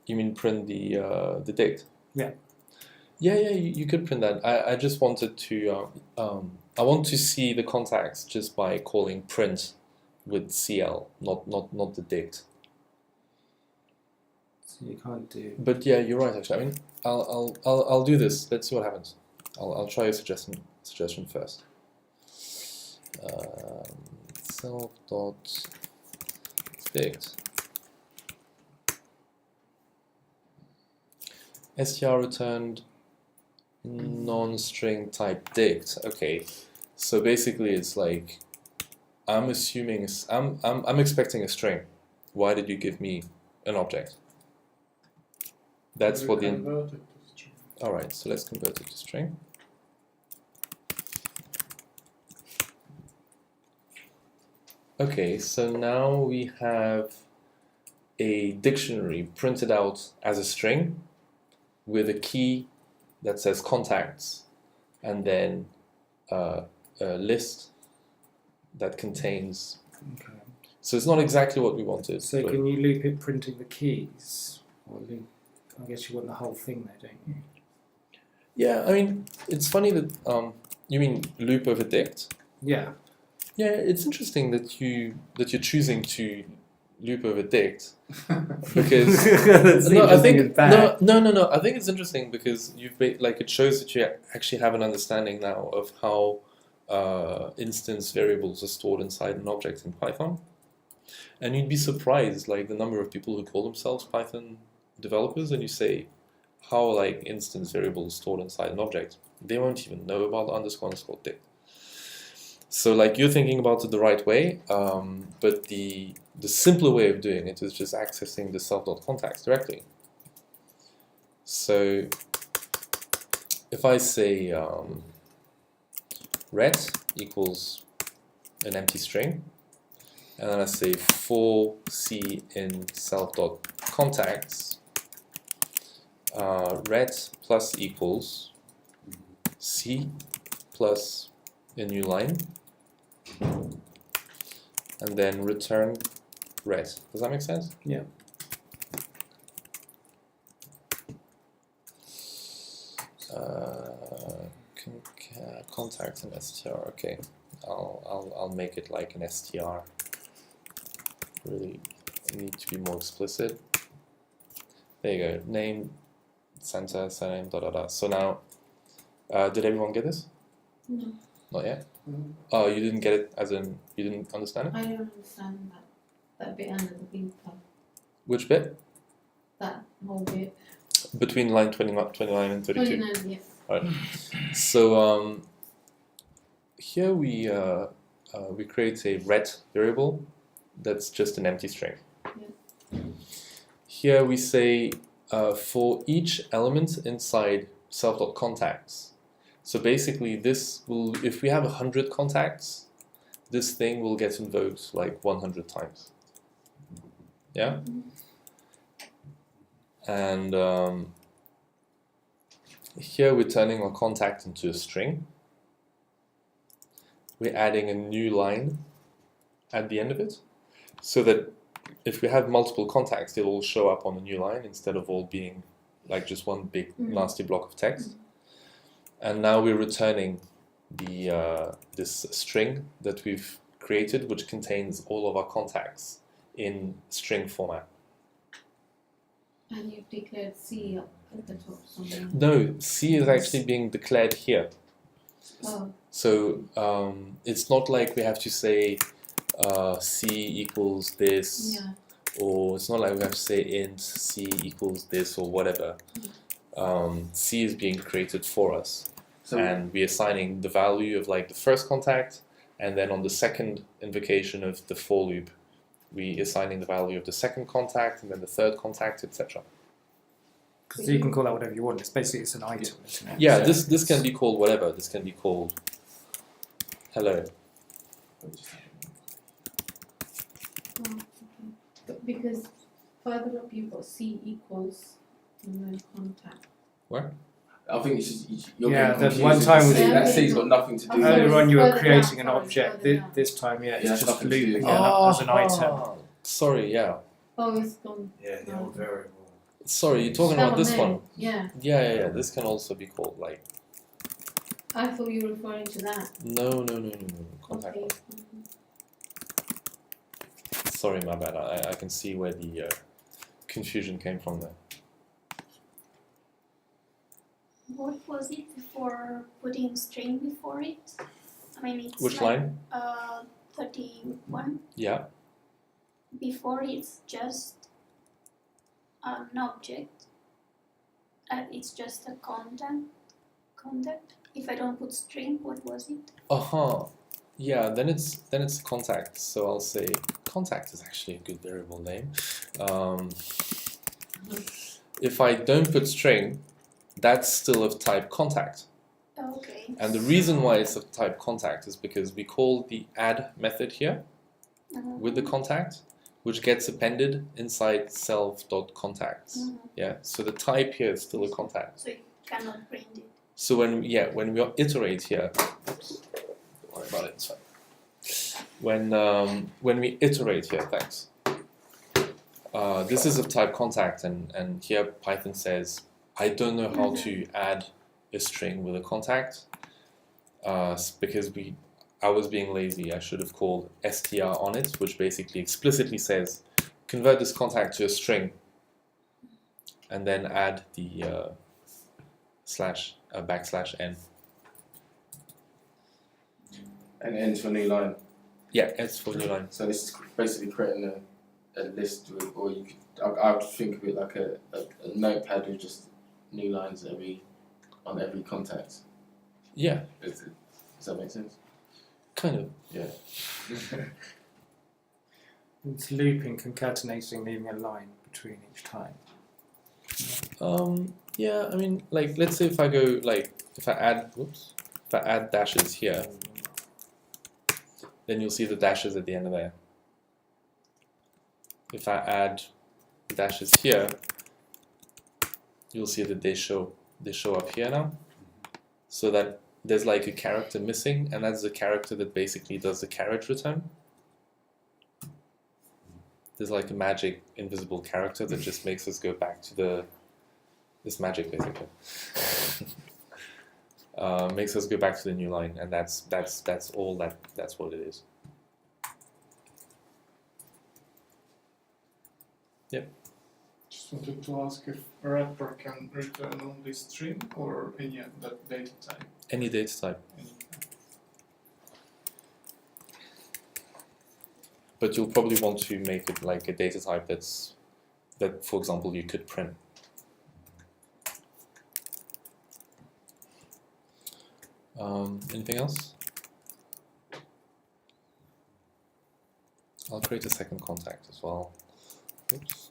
you mean print the date? Yeah. Yeah, you could print that. I just wanted to I want to see the contacts just by calling print with CL, not the date. So you can't do. But yeah, you're right. Actually, I mean, I'll do this. Let's see what happens. I'll try a suggestion first. Self.date str returned non-string type date. Okay, so basically it's like I'm assuming I'm expecting a string. Why did you give me an object? That's what the Convert it to string. all right. So let's convert it to string. Okay, so now we have a dictionary printed out as a string with a key that says contacts, and then a list that contains. Okay. So it's not exactly what we wanted. So but can you loop it printing the keys? Or loop, I guess you want the whole thing there, don't you? yeah, I mean, it's funny that you mean loop over dict. Yeah. Yeah, it's interesting that you're choosing to loop over dict because That's no, I think it's bad. no. I think it's interesting because it shows that you actually have an understanding now of how instance variables are stored inside an object in Python, and you'd be surprised like the number of people who call themselves Python developers, and you say how like instance variables stored inside an object, they won't even know about underscore dict. So like you're thinking about it the right way, but the simpler way of doing it is just accessing the self.context directly. So if I say ret equals an empty string, and then I say for c in self.contacts, ret plus equals c plus a new line, and then return ret. Does that make sense? Yeah. Contact and str. Okay, I'll make it like an str. Really need to be more explicit. There you go. Name, center, surname, da da da. So now, did everyone get this? No, Not yet. Mhm. Oh, you didn't get it, as in you didn't understand it. I don't understand that bit under the beeper. Which bit? That whole bit. Between line 29 and 32. 29, yeah. Alright. So here we create a ret variable that's just an empty string. Yeah. Here we say for each element inside self.contacts. So basically this will, if we have 100 contacts, this thing will get invoked like 100 times. Yeah? And here we're turning our contact into a string. We're adding a new line at the end of it, so that if we have multiple contacts, they'll all show up on a new line instead of all being like just one big nasty block of text. And now we're returning the this string that we've created, which contains all of our contacts in string format. And you've declared C up at the top somewhere. No, C is actually being declared here. Oh, So it's not like we have to say C equals this, yeah. or it's not like we have to say int C equals this or whatever. C is being created for us, So and we're assigning the value of like the first contact, and then on the second invocation of the for loop, we assigning the value of the second contact, and then the third contact, etc. So you can call that whatever you want. It's basically it's an item, isn't it? Yeah, So this can be called whatever. This can be called hello. Oh, okay. But because further up you've got C equals and then contact. I think you're Yeah, getting that confused. one time with was- C. That C's got nothing to do with Earlier it. on, you were Further creating down, an sorry, object. further down. This time, yeah, it's Yeah, just nothing to do looping with it it. up as an item. Sorry, yeah. Oh, it's gone. Yeah, the old variable. Sorry, you're talking That about this there. one. Yeah, Yeah. This can also be called like I thought you were referring to that. no. Contact. Okay. Sorry, my bad. I can see where the confusion came from there. What was it before putting string before it? I mean, it's Which like, line? 31. Yeah. Before it's just an object. It's just a contact. If I don't put string, what was it? Yeah. Then it's contact. So I'll say contact is actually a good variable name. If I don't put string, that's still of type contact. Okay. And the reason why it's of type contact is because we call the add method here with the contact, which gets appended inside self.contacts. Mhm. Yeah, so the type here is still a contact. So you cannot print it. So when we iterate here, oops, don't worry about it, it's fine. When we iterate here, thanks. This is a type contact, and here Python says, I don't know how to add a string with a contact, because I was being lazy. I should have called str on it, which basically explicitly says, convert this contact to a string, and then add the /n. And ends for new line. Yeah, it's for new line. So this is basically creating a list with, or you could, I would think of it like a notepad with just new lines on every contact. Yeah, Does that make sense? kind of. Yeah. It's looping, concatenating, leaving a line between each time. Yeah, I mean, like, let's say if I add dashes here, then you'll see the dashes at the end of there. If I add dashes here, you'll see that they show up here now. So that there's like a character missing, and that's the character that basically does the carriage return. There's like a magic invisible character that just makes us go back to this magic basically. Makes us go back to the new line, and that's all that's what it is. Yep. Just wanted to ask if a wrapper can return only string or any other data type. Any data type. But you'll probably want to make it like a data type that, for example, you could print. Anything else? I'll create a second contact as well. Oops.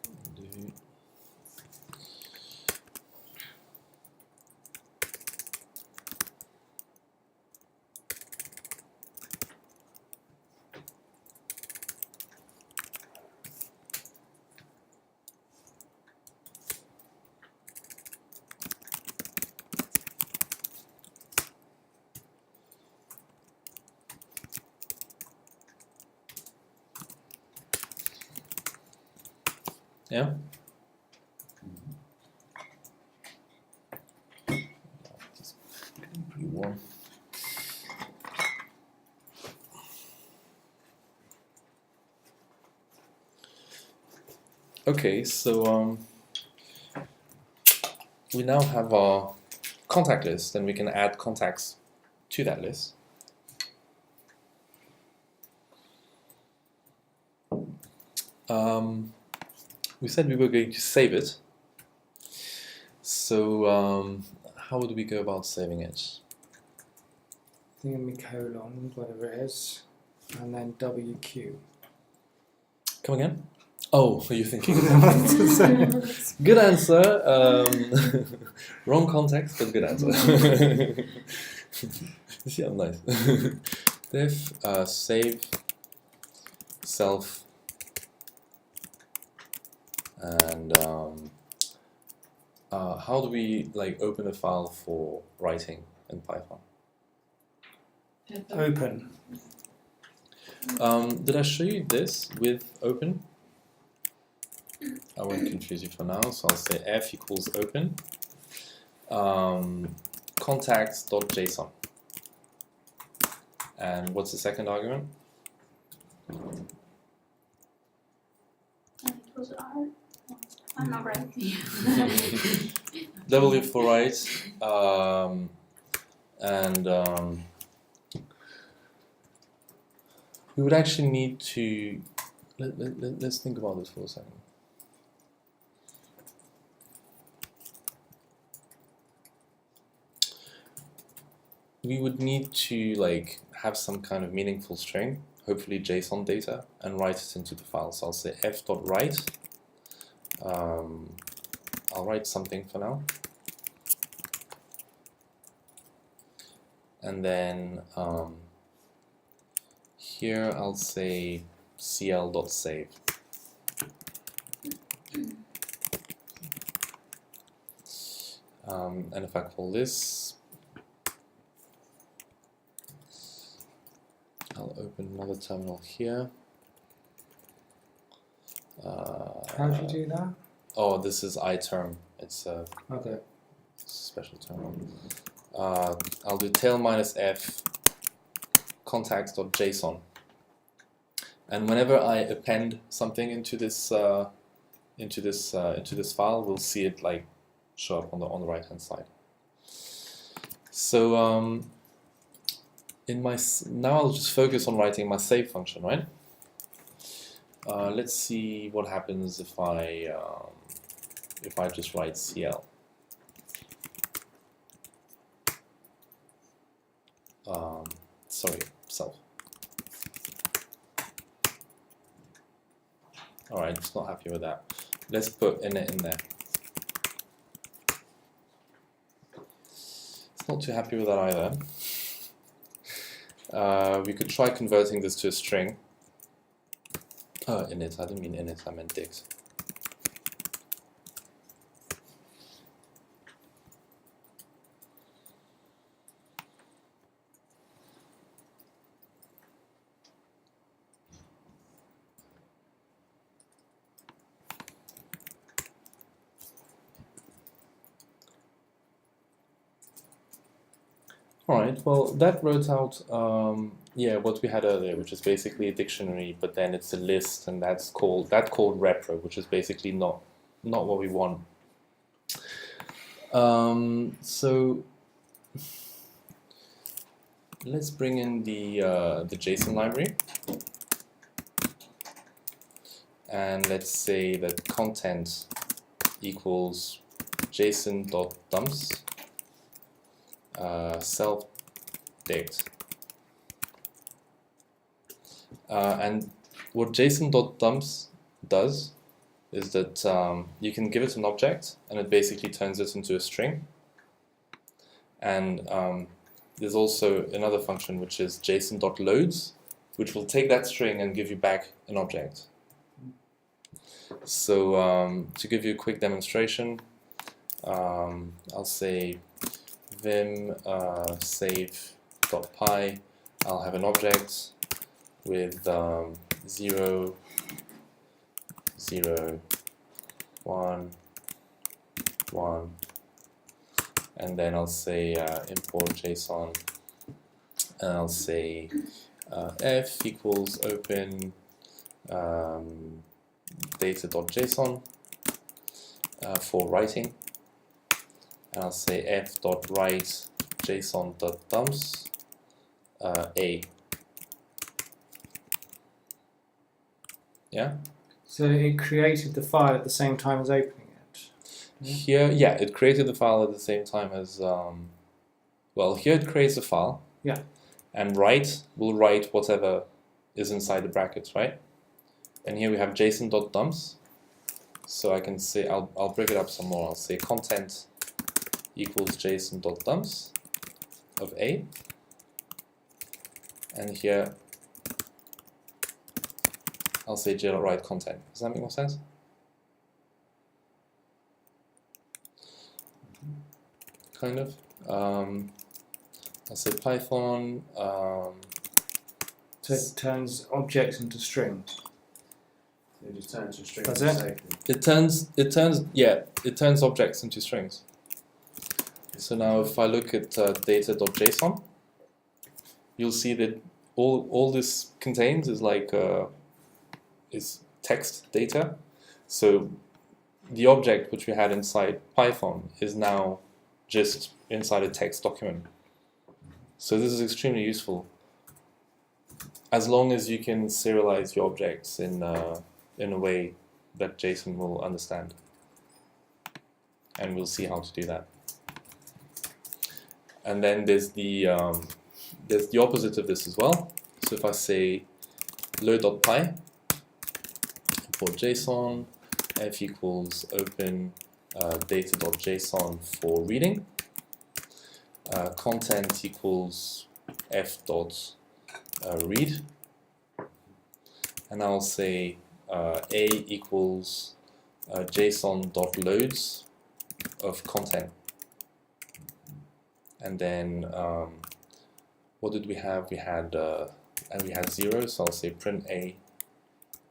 Yeah. It's getting pretty warm. Okay, so we now have our contact list, and we can add contacts to that list. We said we were going to save it. So how would we go about saving it? Semicolon, whatever it is, and then WQ. Come again? Oh, you're thinking. Good answer. Wrong context, but good answer. You see, I'm nice. Def save self. And how do we like open a file for writing in Python? Open. Did I show you this with open? I won't confuse you for now, so I'll say f equals open contacts.json. And what's the second argument? And it was R. I'm not right. W for write, and we would actually need to let's think about this for a second. We would need to like have some kind of meaningful string, hopefully JSON data, and write it into the file. So I'll say f.write. I'll write something for now, and then here I'll say cl.save. And if I call this, I'll open another terminal here. How do you do that? Oh, this is iTerm. It's a Okay. special terminal. I'll do tail minus f contacts.json, and whenever I append something into this file, we'll see it like show up on the right hand side. So now I'll just focus on writing my save function, right? Let's see what happens if I just write cl. Sorry, self. Alright, just not happy with that. Let's put init in there. It's not too happy with that either. We could try converting this to a string. Init, I didn't mean init, I meant dict. Alright, well that wrote out what we had earlier, which is basically a dictionary, but then it's a list, and that's called repro, which is basically not what we want. So let's bring in the JSON library, and let's say that content equals json.dumps self dict. And what json.dumps does is that you can give it an object, and it basically turns it into a string. And there's also another function which is json.loads, which will take that string and give you back an object. So to give you a quick demonstration, I'll say vim save.py. I'll have an object with 0, 0, 1, 1, and then I'll say import JSON, and I'll say f equals open data.json for writing, and I'll say f.write json.dumps a. Yeah. So it created the file at the same time as opening it. Here, yeah, it created the file at the same time as well. Here it creates a file. Yeah. And write will write whatever is inside the brackets, right? And here we have json.dumps. So I can say I'll break it up some more. I'll say content equals json.dumps of a, and here I'll say j.write content. Does that make more sense? Kind of. I'll say Python. So it turns objects into strings. So it just turns to a string. Does and it? save them. It turns objects into strings. So now if I look at data.json, you'll see that all this contains is like is text data. So the object which we had inside Python is now just inside a text document. So this is extremely useful, as long as you can serialize your objects in a way that JSON will understand. And we'll see how to do that. And then there's the opposite of this as well. So if I say load.py for JSON, f equals open data.json for reading, content equals f.read, and I'll say a equals json.loads of content. and then what did we have? We had 0, so I'll say print a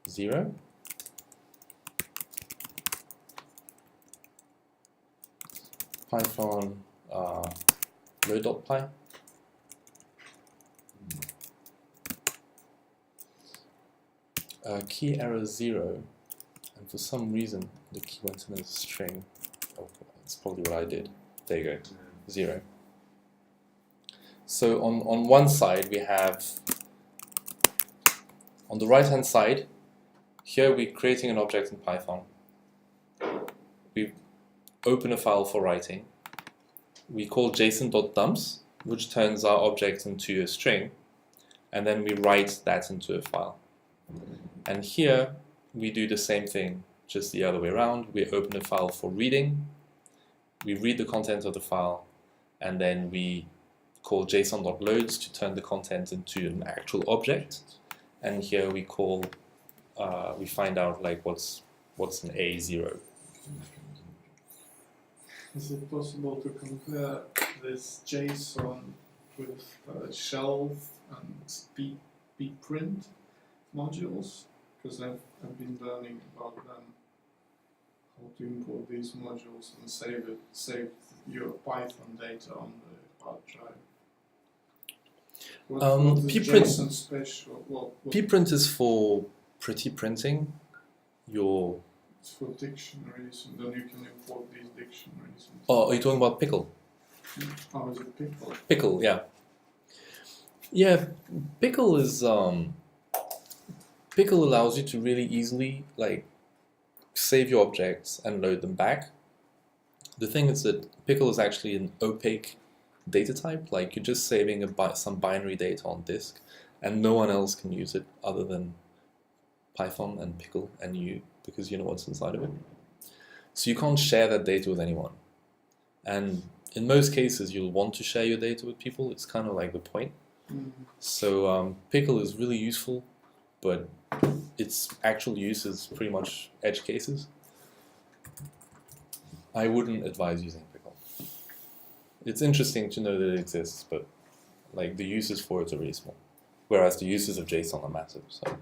0. Python load.py. Key error 0, and for some reason the key went in as a string. Oh, that's probably what I did. There you go, 0. So on one side we have, on the right hand side, here we're creating an object in Python. We open a file for writing. We call json.dumps, which turns our object into a string, and then we write that into a file. And here we do the same thing, just the other way around. We open a file for reading, we read the content of the file, and then we call json.loads to turn the content into an actual object. And here we call, we find out like what's an A0. Is it possible to compare this JSON with shelf and bprint modules? Because I've been learning about them, how to import these modules and save your Python data on the hard drive. What is pprint, JSON special? What pprint is for pretty printing your. it's for dictionaries, and then you can import these dictionaries. Oh, are you talking about pickle? How is it pickle? Pickle, yeah. Yeah, pickle is pickle allows you to really easily like save your objects and load them back. The thing is that pickle is actually an opaque data type. Like you're just saving some binary data on disk, and no one else can use it other than Python and pickle and you, because you know what's inside of it. So you can't share that data with anyone. And in most cases, you'll want to share your data with people. It's kind of like the point. So pickle is really useful, but its actual use is pretty much edge cases. I wouldn't advise using pickle. It's interesting to know that it exists, but like the uses for it are really small, whereas the uses of JSON are massive. So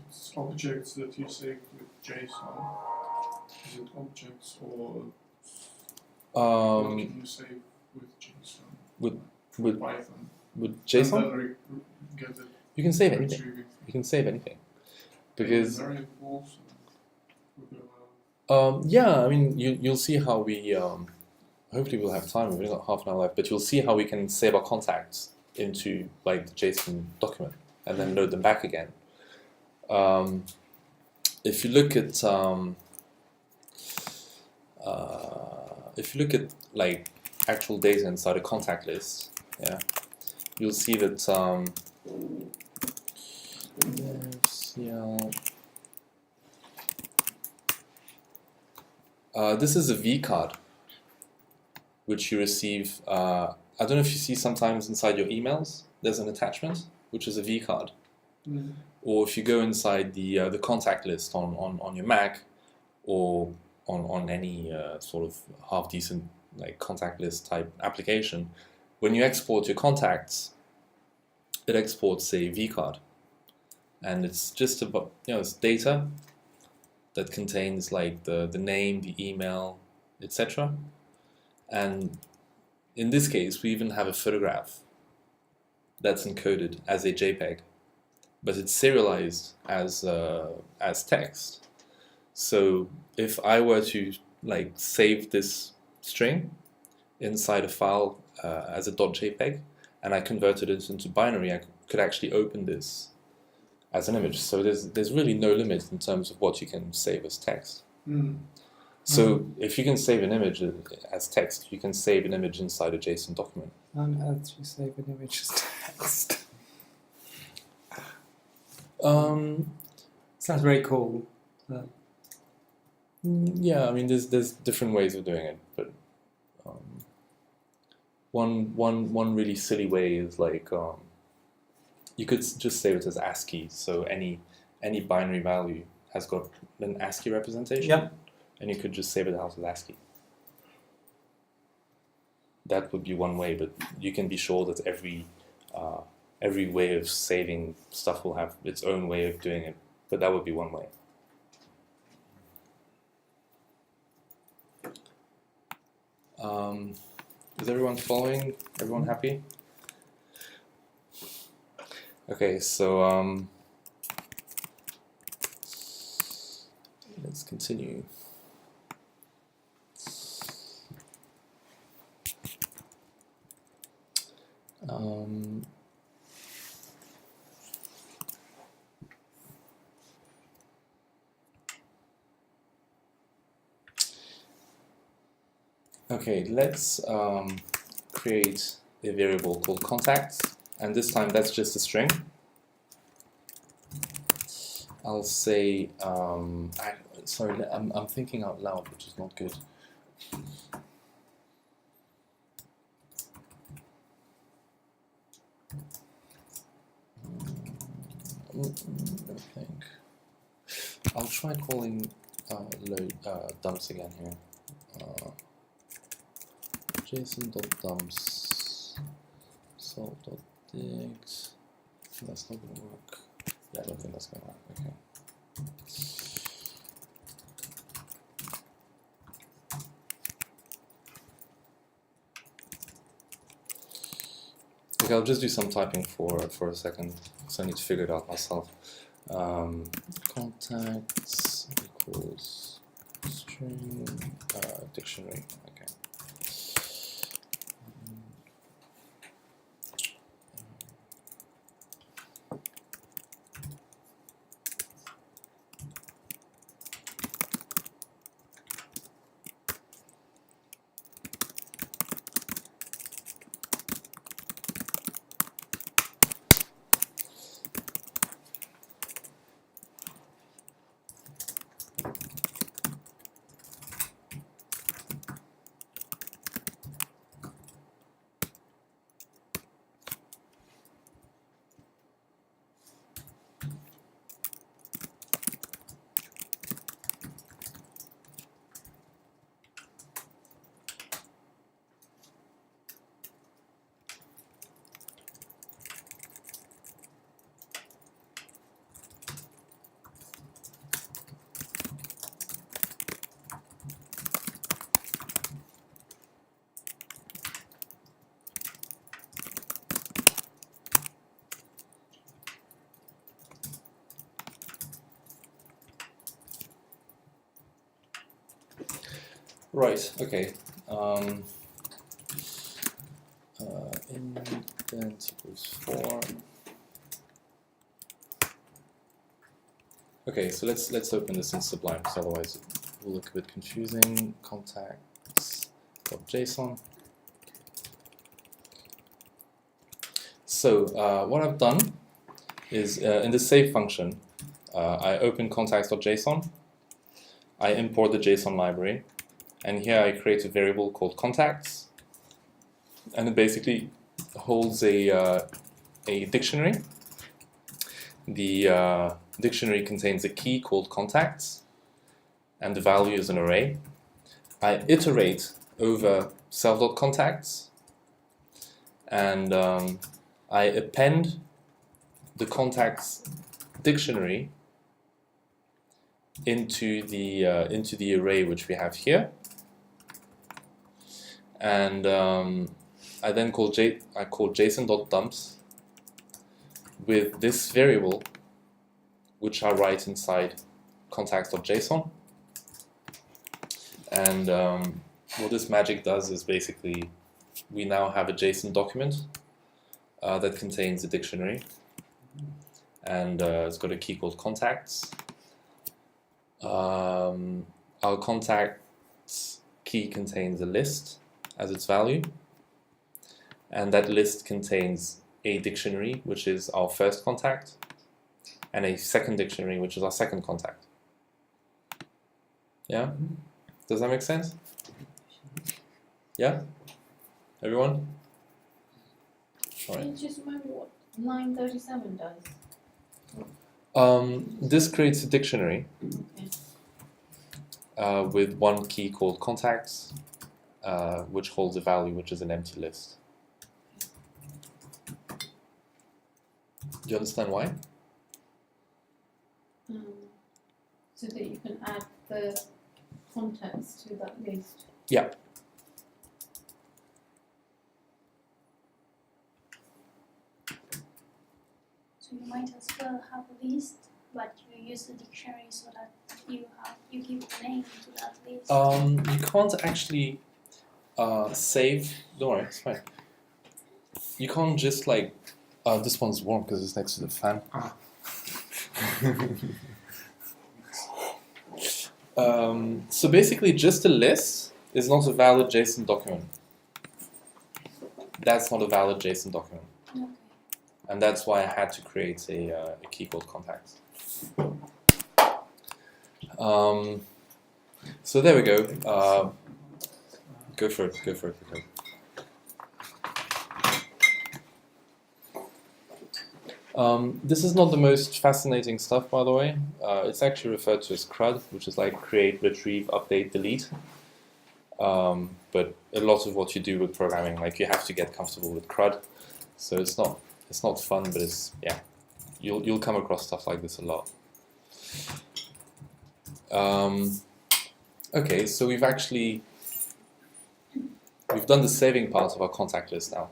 It's objects that you save with JSON. Is it objects or what can you save with JSON? with Python. with JSON, And then get it you can save anything. retrieving You can save anything because variables and whatever. yeah, I mean you'll see how we hopefully we'll have time. We've only got half an hour left, but you'll see how we can save our contacts into like the JSON document and then load them back again. If you look at like actual data inside a contact list, yeah, you'll see that this is a V card which you receive. I don't know if you see sometimes inside your emails there's an attachment which is a V card. Or if you go inside the contact list on your Mac or on any sort of half decent like contact list type application, when you export your contacts, it exports a V card, and it's just about it's data that contains like the name, the email, etc. And in this case, we even have a photograph that's encoded as a JPEG, but it's serialized as text. So if I were to like save this string inside a file as a .jpeg and I converted it into binary, I could actually open this as an image. So there's really no limit in terms of what you can save as text. So if you can save an image as text, you can save an image inside a JSON document. On earth you save an image as text? Sounds very cool. Yeah, I mean, there's different ways of doing it, but one really silly way is like you could just save it as ASCII. So any binary value has got an ASCII representation, Yeah. and you could just save it out as ASCII. that would be one way, but you can be sure that every way of saving stuff will have its own way of doing it, but that would be one way. Is everyone following? Everyone happy? Okay, so let's continue. Okay, let's create a variable called contacts, and this time that's just a string. I'll say, sorry, I'm thinking out loud, which is not good. Let me think. I'll try calling dumps again here. JSON.dumps solve.dict. That's not gonna work. Yeah, I don't think that's gonna work. Okay. Okay, I'll just do some typing for a second, because I need to figure it out myself. Contacts equals string dictionary. Okay. Right, okay. Indent equals 4. Okay, so let's open this in Sublime, because otherwise it will look a bit confusing. Contacts.json. So what I've done is in the save function, I open contacts.json. I import the JSON library. And here I create a variable called contacts, and it basically holds a dictionary. The dictionary contains a key called contacts, and the value is an array. I iterate over self.contacts, and I append the contacts dictionary into the array which we have here. And I then call JSON.dumps with this variable, which I write inside contacts.json. And what this magic does is basically we now have a JSON document that contains a dictionary, and it's got a key called contacts. Our contacts key contains a list as its value, and that list contains a dictionary, which is our first contact, and a second dictionary, which is our second contact. Yeah? Does that make sense? Yeah? Everyone? Can you just remind me what line 37 does? This creates a dictionary Okay. with one key called contacts, which holds a value which is an empty list. Do you understand why? So that you can add the contacts to that list. Yeah. So you might as well have a list, but you use the dictionary so that you give a name to that list. You can't actually save. Don't worry, it's fine. You can't just like. This one's warm because it's next to the fan. Ah. So basically, just a list is not a valid JSON document. That's not a valid JSON document. Okay. And that's why I had to create a key called contacts. So there we go. Go for it. Go for it. Go. This is not the most fascinating stuff, by the way. It's actually referred to as CRUD, which is like create, retrieve, update, delete. But a lot of what you do with programming, like you have to get comfortable with CRUD. So it's not fun, but it's you'll come across stuff like this a lot. Okay, so we've done the saving part of our contact list now.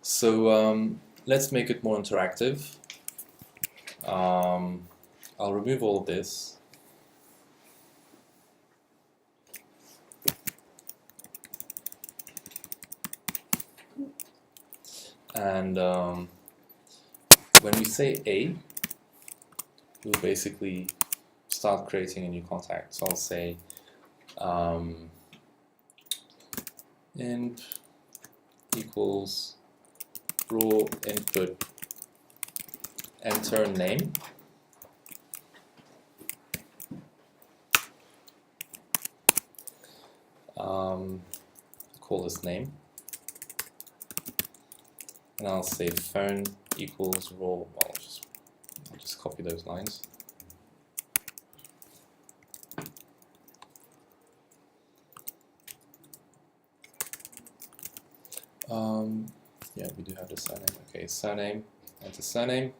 So let's make it more interactive. I'll remove all of this. And when we say A, we'll basically start creating a new contact. So I'll say int equals raw input enter name. Call this name. And I'll say phone equals raw. Well, I'll just copy those lines. Yeah, we do have the surname. Okay, surname, enter surname.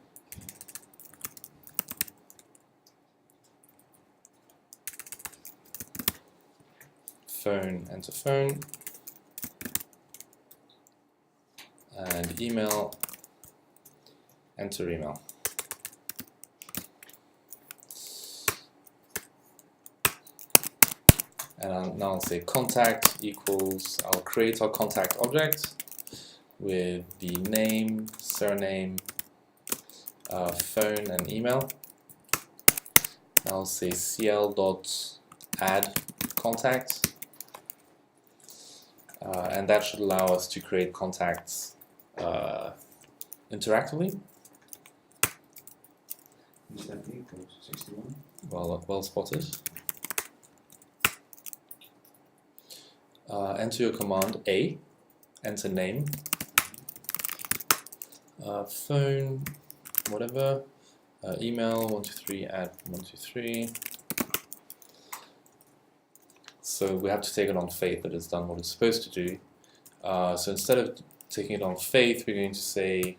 Phone, enter phone. And email, enter email. And now I'll say contact equals, I'll create our contact object with the name, surname, phone, and email. I'll say cl.add contact, and that should allow us to create contacts interactively. Is that equals 61? Well spotted. Enter your command A, enter name, phone, whatever, email 123 add 123. So we have to take it on faith that it's done what it's supposed to do. So instead of taking it on faith, we're going to say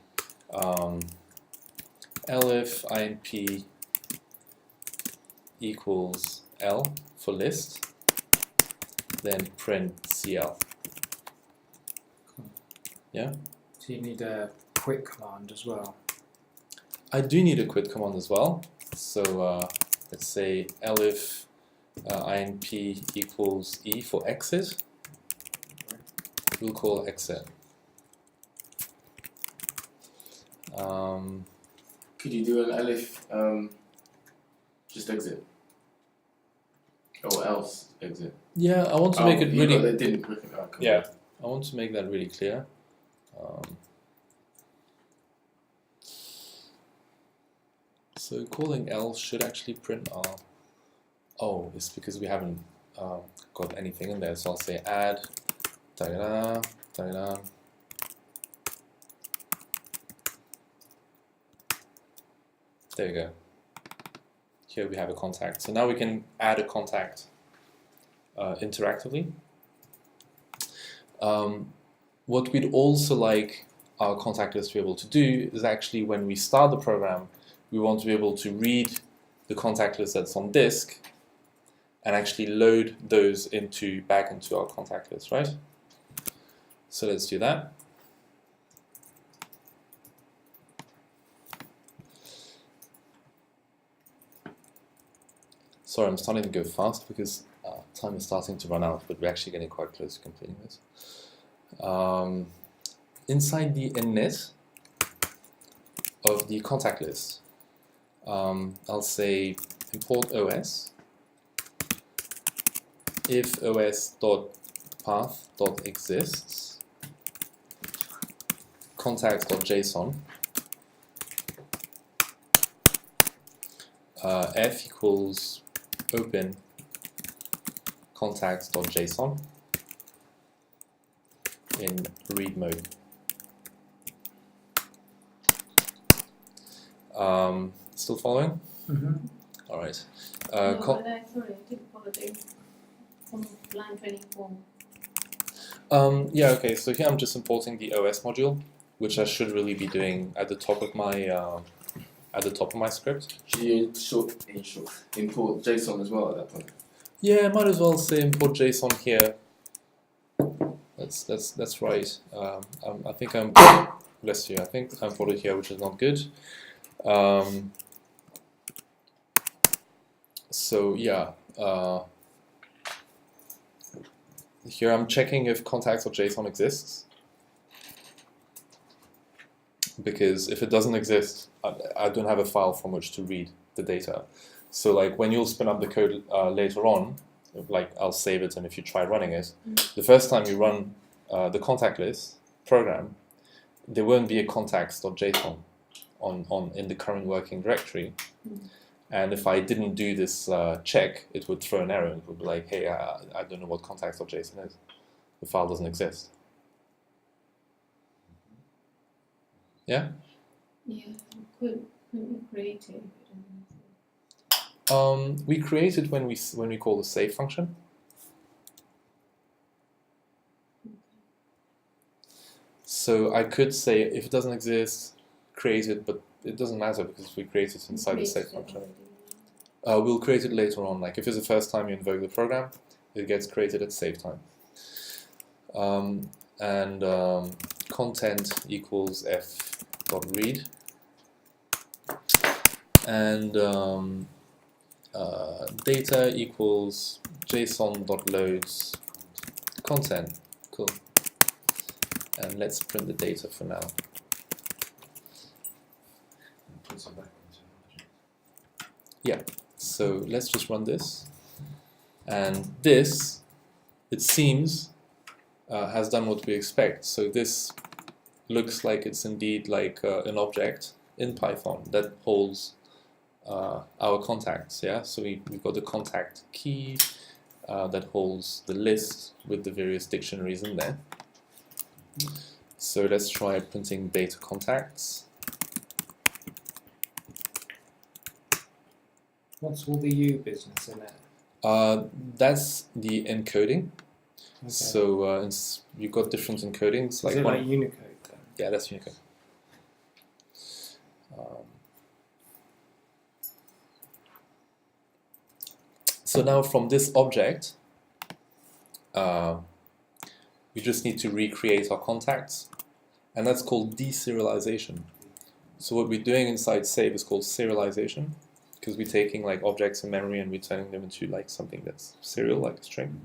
elif inp equals L for list, then print CL. Yeah? So you need a quit command as well. I do need a quit command as well. So let's say elif inp equals E for exit. We'll call exit. Could you do an elif just exit? Or else exit? Yeah, I want to make it really. They didn't quick it out. Yeah, I want to make that really clear. So calling else should actually print R. Oh, it's because we haven't got anything in there. So I'll say add da-da, da-da. There we go. Here we have a contact. So now we can add a contact interactively. What we'd also like our contact list to be able to do is actually when we start the program, we want to be able to read the contact list that's on disk and actually load those back into our contact list, right? So let's do that. Sorry, I'm starting to go fast because time is starting to run out, but we're actually getting quite close to completing this. Inside the init of the contact list, I'll say import OS if os.path.exists contacts.json f equals open contacts.json in read mode. Still following? Mm-hmm. All right. No, but sorry, I didn't follow the from line 24. Yeah. Okay. So here I'm just importing the OS module, which I should really be doing at the top of my script. Should you import JSON as well at that point? Yeah, I might as well say import JSON here. That's right. I think I'm bless you. I think I imported here, which is not good. So yeah, here I'm checking if contacts.json exists, because if it doesn't exist, I don't have a file from which to read the data. So like when you'll spin up the code later on, like I'll save it, and if you try running it, the first time you run the contact list program, there won't be a contacts.json on in the current working directory. And if I didn't do this check, it would throw an error. It would be like, hey, I don't know what contacts.json is. The file doesn't exist. Yeah? Yeah, couldn't we create it? We create it when we call the save function. So I could say if it doesn't exist, create it, but it doesn't matter because we create it inside the save function. We'll create it later on. Like if it's the first time you invoke the program, it gets created at save time. Content equals f.read, and data equals json.loads content. Cool. And let's print the data for now. Yeah, so let's just run this. And this, it seems, has done what we expect. So this looks like it's indeed like an object in Python that holds our contacts. Yeah, so we've got the contact key that holds the list with the various dictionaries in there. So let's try printing data contacts. What's all the U business in it? That's the encoding. Okay. So you've got different encodings. Is it like Unicode then? Yeah, that's Unicode. So now from this object, we just need to recreate our contacts, and that's called deserialization. So what we're doing inside save is called serialization, because we're taking like objects in memory and we're turning them into like something that's serial, like a string,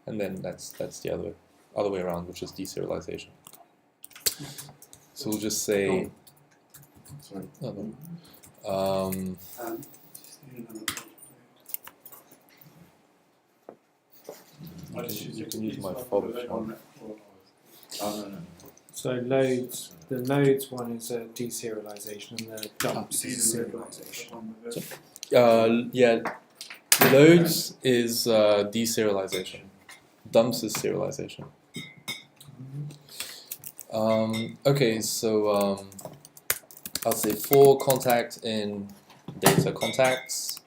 and then that's the other way around, which is deserialization. So we'll just say, Sorry. You can use my fob if you want. So loads, the loads one is a deserialization and the dumps is a serialization. Yeah, loads is deserialization. Dumps is serialization. Okay, so I'll say for contact in data contacts,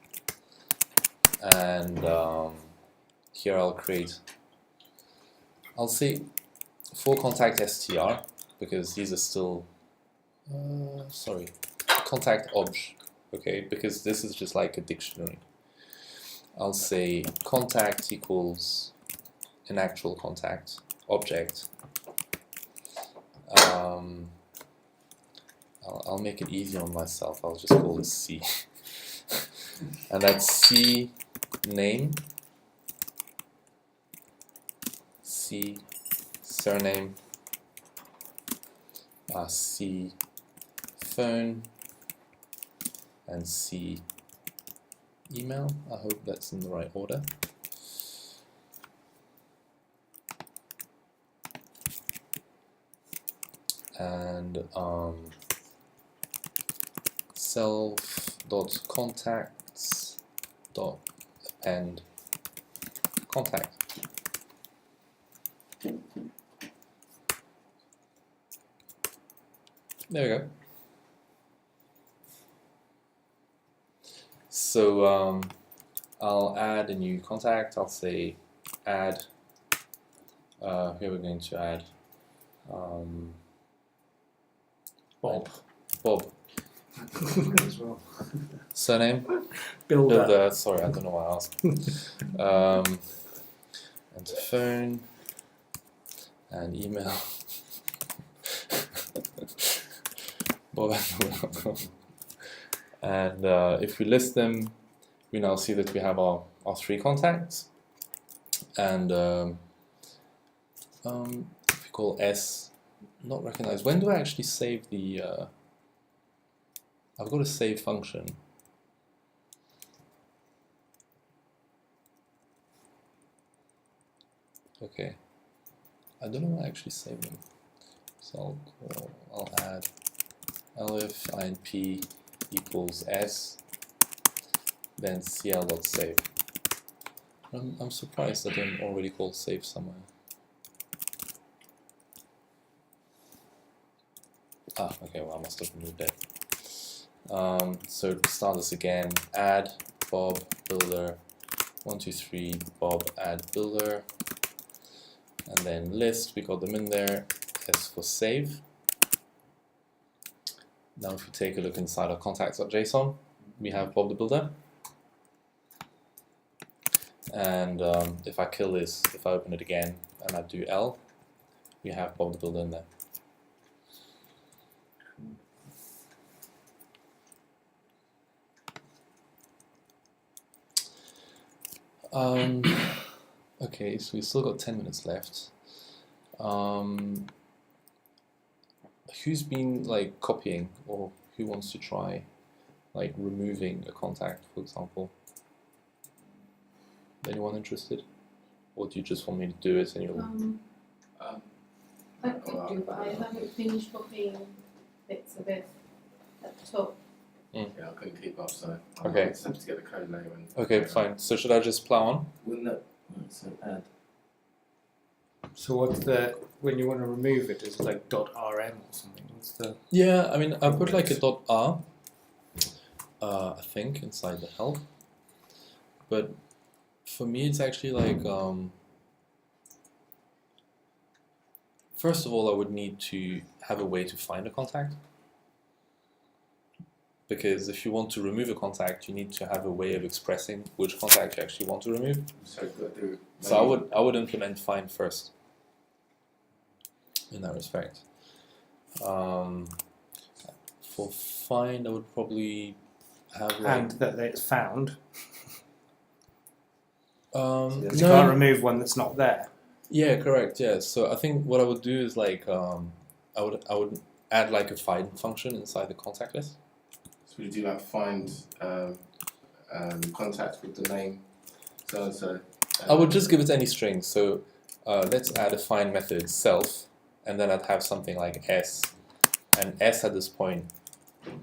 and here I'll create, I'll say for contact str, because these are still, sorry, contact obj, okay, because this is just like a dictionary. I'll say contact equals an actual contact object. I'll make it easy on myself. I'll just call it C, and that's C name, C surname, C phone, and C email. I hope that's in the right order. And self.contacts.append contact. There we go. So I'll add a new contact. I'll say add. Here we're going to add Bob. Bob. as well. Surname? Builder. Sorry, I don't know why I asked. And phone and email. Bob@gmail.com. And if we list them, we now see that we have our 3 contacts. And if we call S not recognized, when do I actually save the? I've got a save function. Okay, I don't know when I actually save them. So I'll add elif inp equals S, then cl.save. I'm surprised that I'm already called save somewhere. Okay, well I must have removed it. So to start this again, add Bob builder 123 Bob add builder, and then list, we got them in there. S for save. Now if we take a look inside our contacts.json, we have Bob the builder. And if I kill this, if I open it again and I do L, we have Bob the builder in there. Okay, so we've still got 10 minutes left. Who's been like copying, or who wants to try like removing a contact, for example? Anyone interested? Or do you just want me to do it and you'll... I could do, but I haven't finished copying bits of it at the top. Yeah, I couldn't keep up, so I Okay. just have to get the code later. And Okay, fine. So should I just plow on? Wouldn't that? Right, so add. So what's the, when you want to remove it, is it like .rm or something? What's the... Yeah, I mean, I put like a .r, I think, inside the help. But for me, it's actually like, first of all, I would need to have a way to find a contact. Because if you want to remove a contact, you need to have a way of expressing which contact you actually want to remove. So you've got to do. So I would implement find first in that respect. For find, I would probably have like, And that it's found. You no, can't remove one that's not there. yeah, correct. Yeah. So I think what I would do is like I would add like a find function inside the contact list. So you do like find contact with the name so and so. I would just give it any string. So let's add a find method self, and then I'd have something like S, and S at this point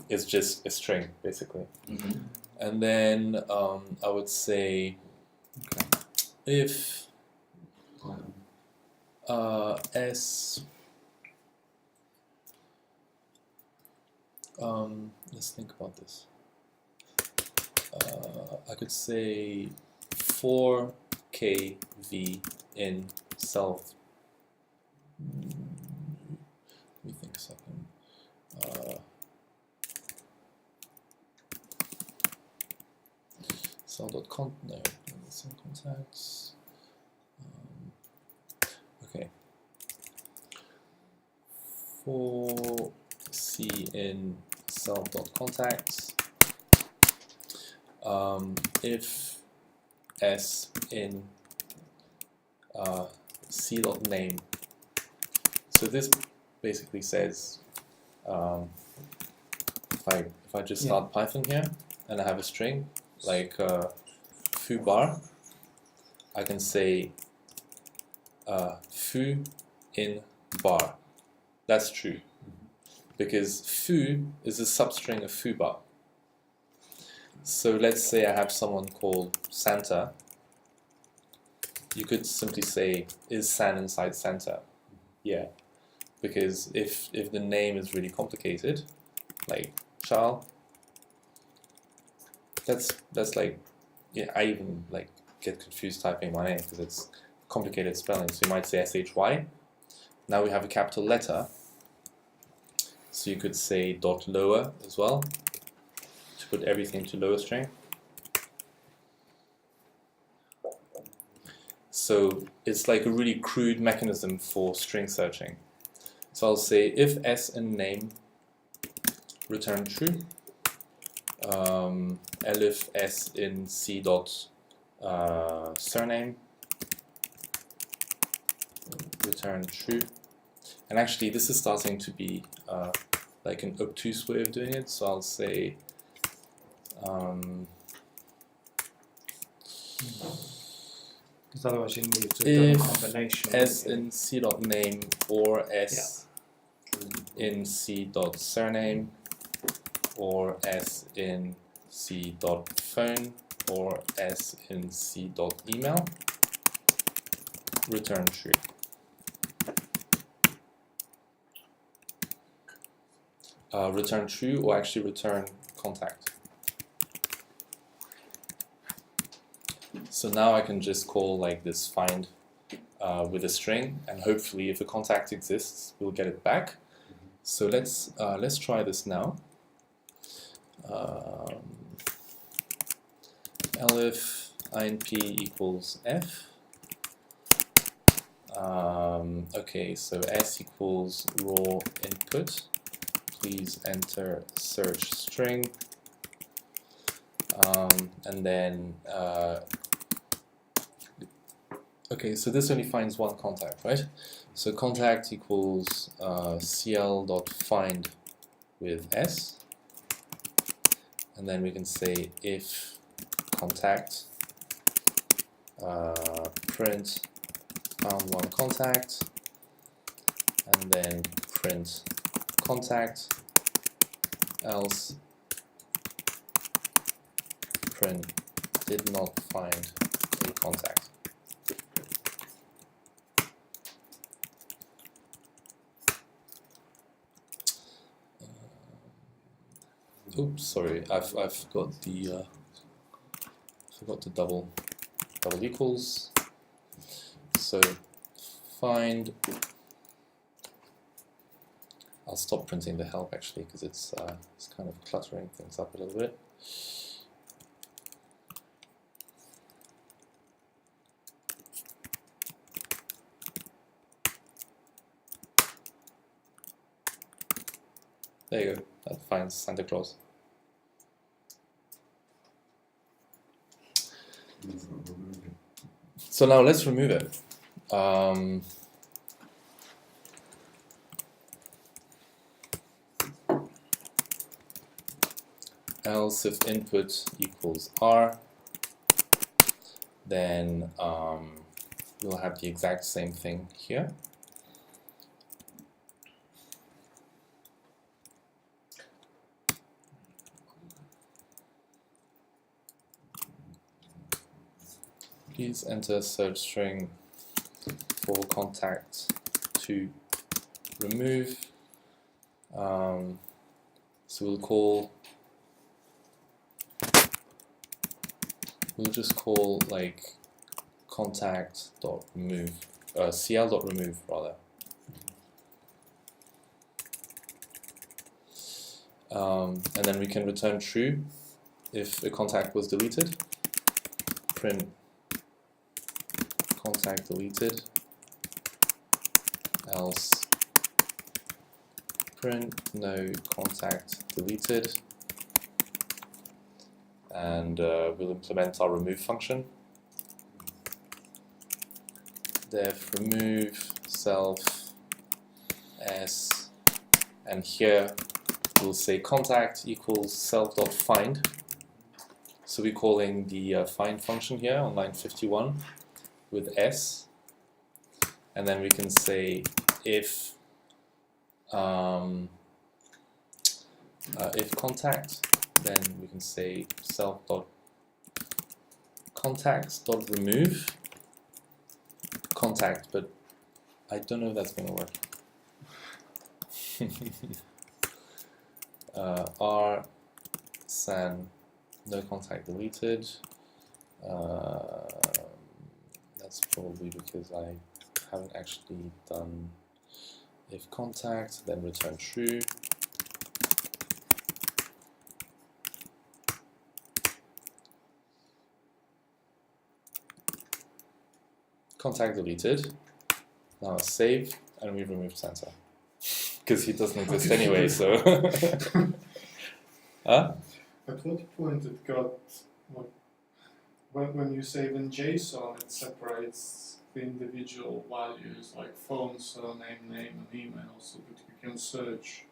is just a string basically. Mm-hmm. And then I would say if S, let's think about this. I could say for kv in self. Let me think a second. Cell contacts. Okay. For c in self.contacts, if s in c.name. So this basically says if I just start Python here and I have a string like foo bar, I can say foo in bar. That's true because foo is a substring of foo bar. So let's say I have someone called Santa. You could simply say, is San inside Santa? Yeah, because if the name is really complicated, like Charles, that's like, yeah, I even like get confused typing my name because it's complicated spelling. So you might say SHY. Now we have a capital letter, so you could say dot lower as well to put everything to lower string. So it's like a really crude mechanism for string searching. So I'll say if s in name return true, elif s in c dot surname return true. And actually this is starting to be like an obtuse way of doing it, so I'll say because otherwise you need to do a if combination. s in c dot name or s in c dot surname or s in c dot phone or s in c dot email return true. Return true or actually return contact. So now I can just call like this find with a string, and hopefully if a contact exists we'll get it back. So let's try this now. Elif inp equals f. Okay, so s equals raw input. Please enter search string, and then okay, so this only finds one contact, right? So contact equals cl.find with s, and then we can say if contact print found one contact, and then print contact, else print did not find a contact. Oops, sorry, I've got the forgot the double equals. So find. I'll stop printing the help actually because it's kind of cluttering things up a little bit. There you go. That finds Santa Claus. So now let's remove it. Else if input equals r, then we'll have the exact same thing here. Please enter search string for contact to remove. So we'll just call like contact.remove, cl.remove rather. And then we can return true if a contact was deleted. Print contact deleted, else print no contact deleted, and we'll implement our remove function. Def remove self s, and here we'll say contact equals self.find. So we're calling the find function here on line 51 with s, and then we can say if contact, then we can say self.contacts.remove contact, but I don't know if that's going to work. R san no contact deleted. That's probably because I haven't actually done if contact, then return true. Contact deleted. Now save, and we remove Santa because he doesn't exist anyway. So, huh? At what point it got when you save in JSON, it separates the individual values like phone, surname, name, and email, so that you can search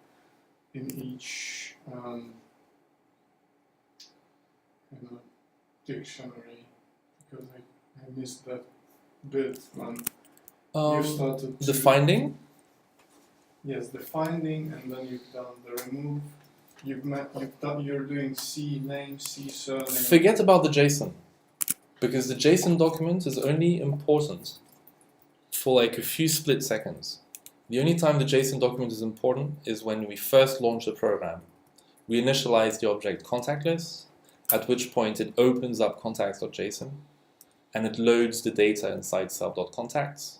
in each dictionary. Because I missed that bit when you started The to, finding. yes, the finding, and then you've done the remove. You're doing C name, C surname. Forget about the JSON, because the JSON document is only important for like a few split seconds. The only time the JSON document is important is when we first launch the program. We initialize the object contact list, at which point it opens up contacts.json, and it loads the data inside self.contacts,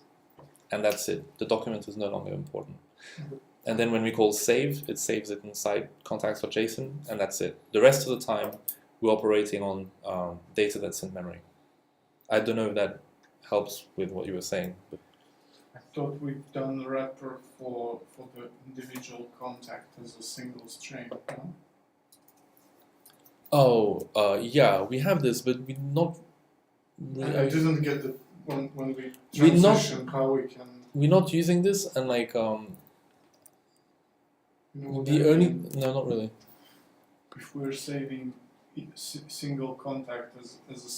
and that's it. The document is no longer important. And then when we call save, it saves it inside contacts.json, and that's it. The rest of the time, we're operating on data that's in memory. I don't know if that helps with what you were saying. But I thought we've done wrapper for the individual contact as a single string. No? yeah, we have this, but we're not really. I didn't get the when we We're not- transition how we can. We're not using this, and like You know what I the only mean? no, not really. If we're saving single contact as a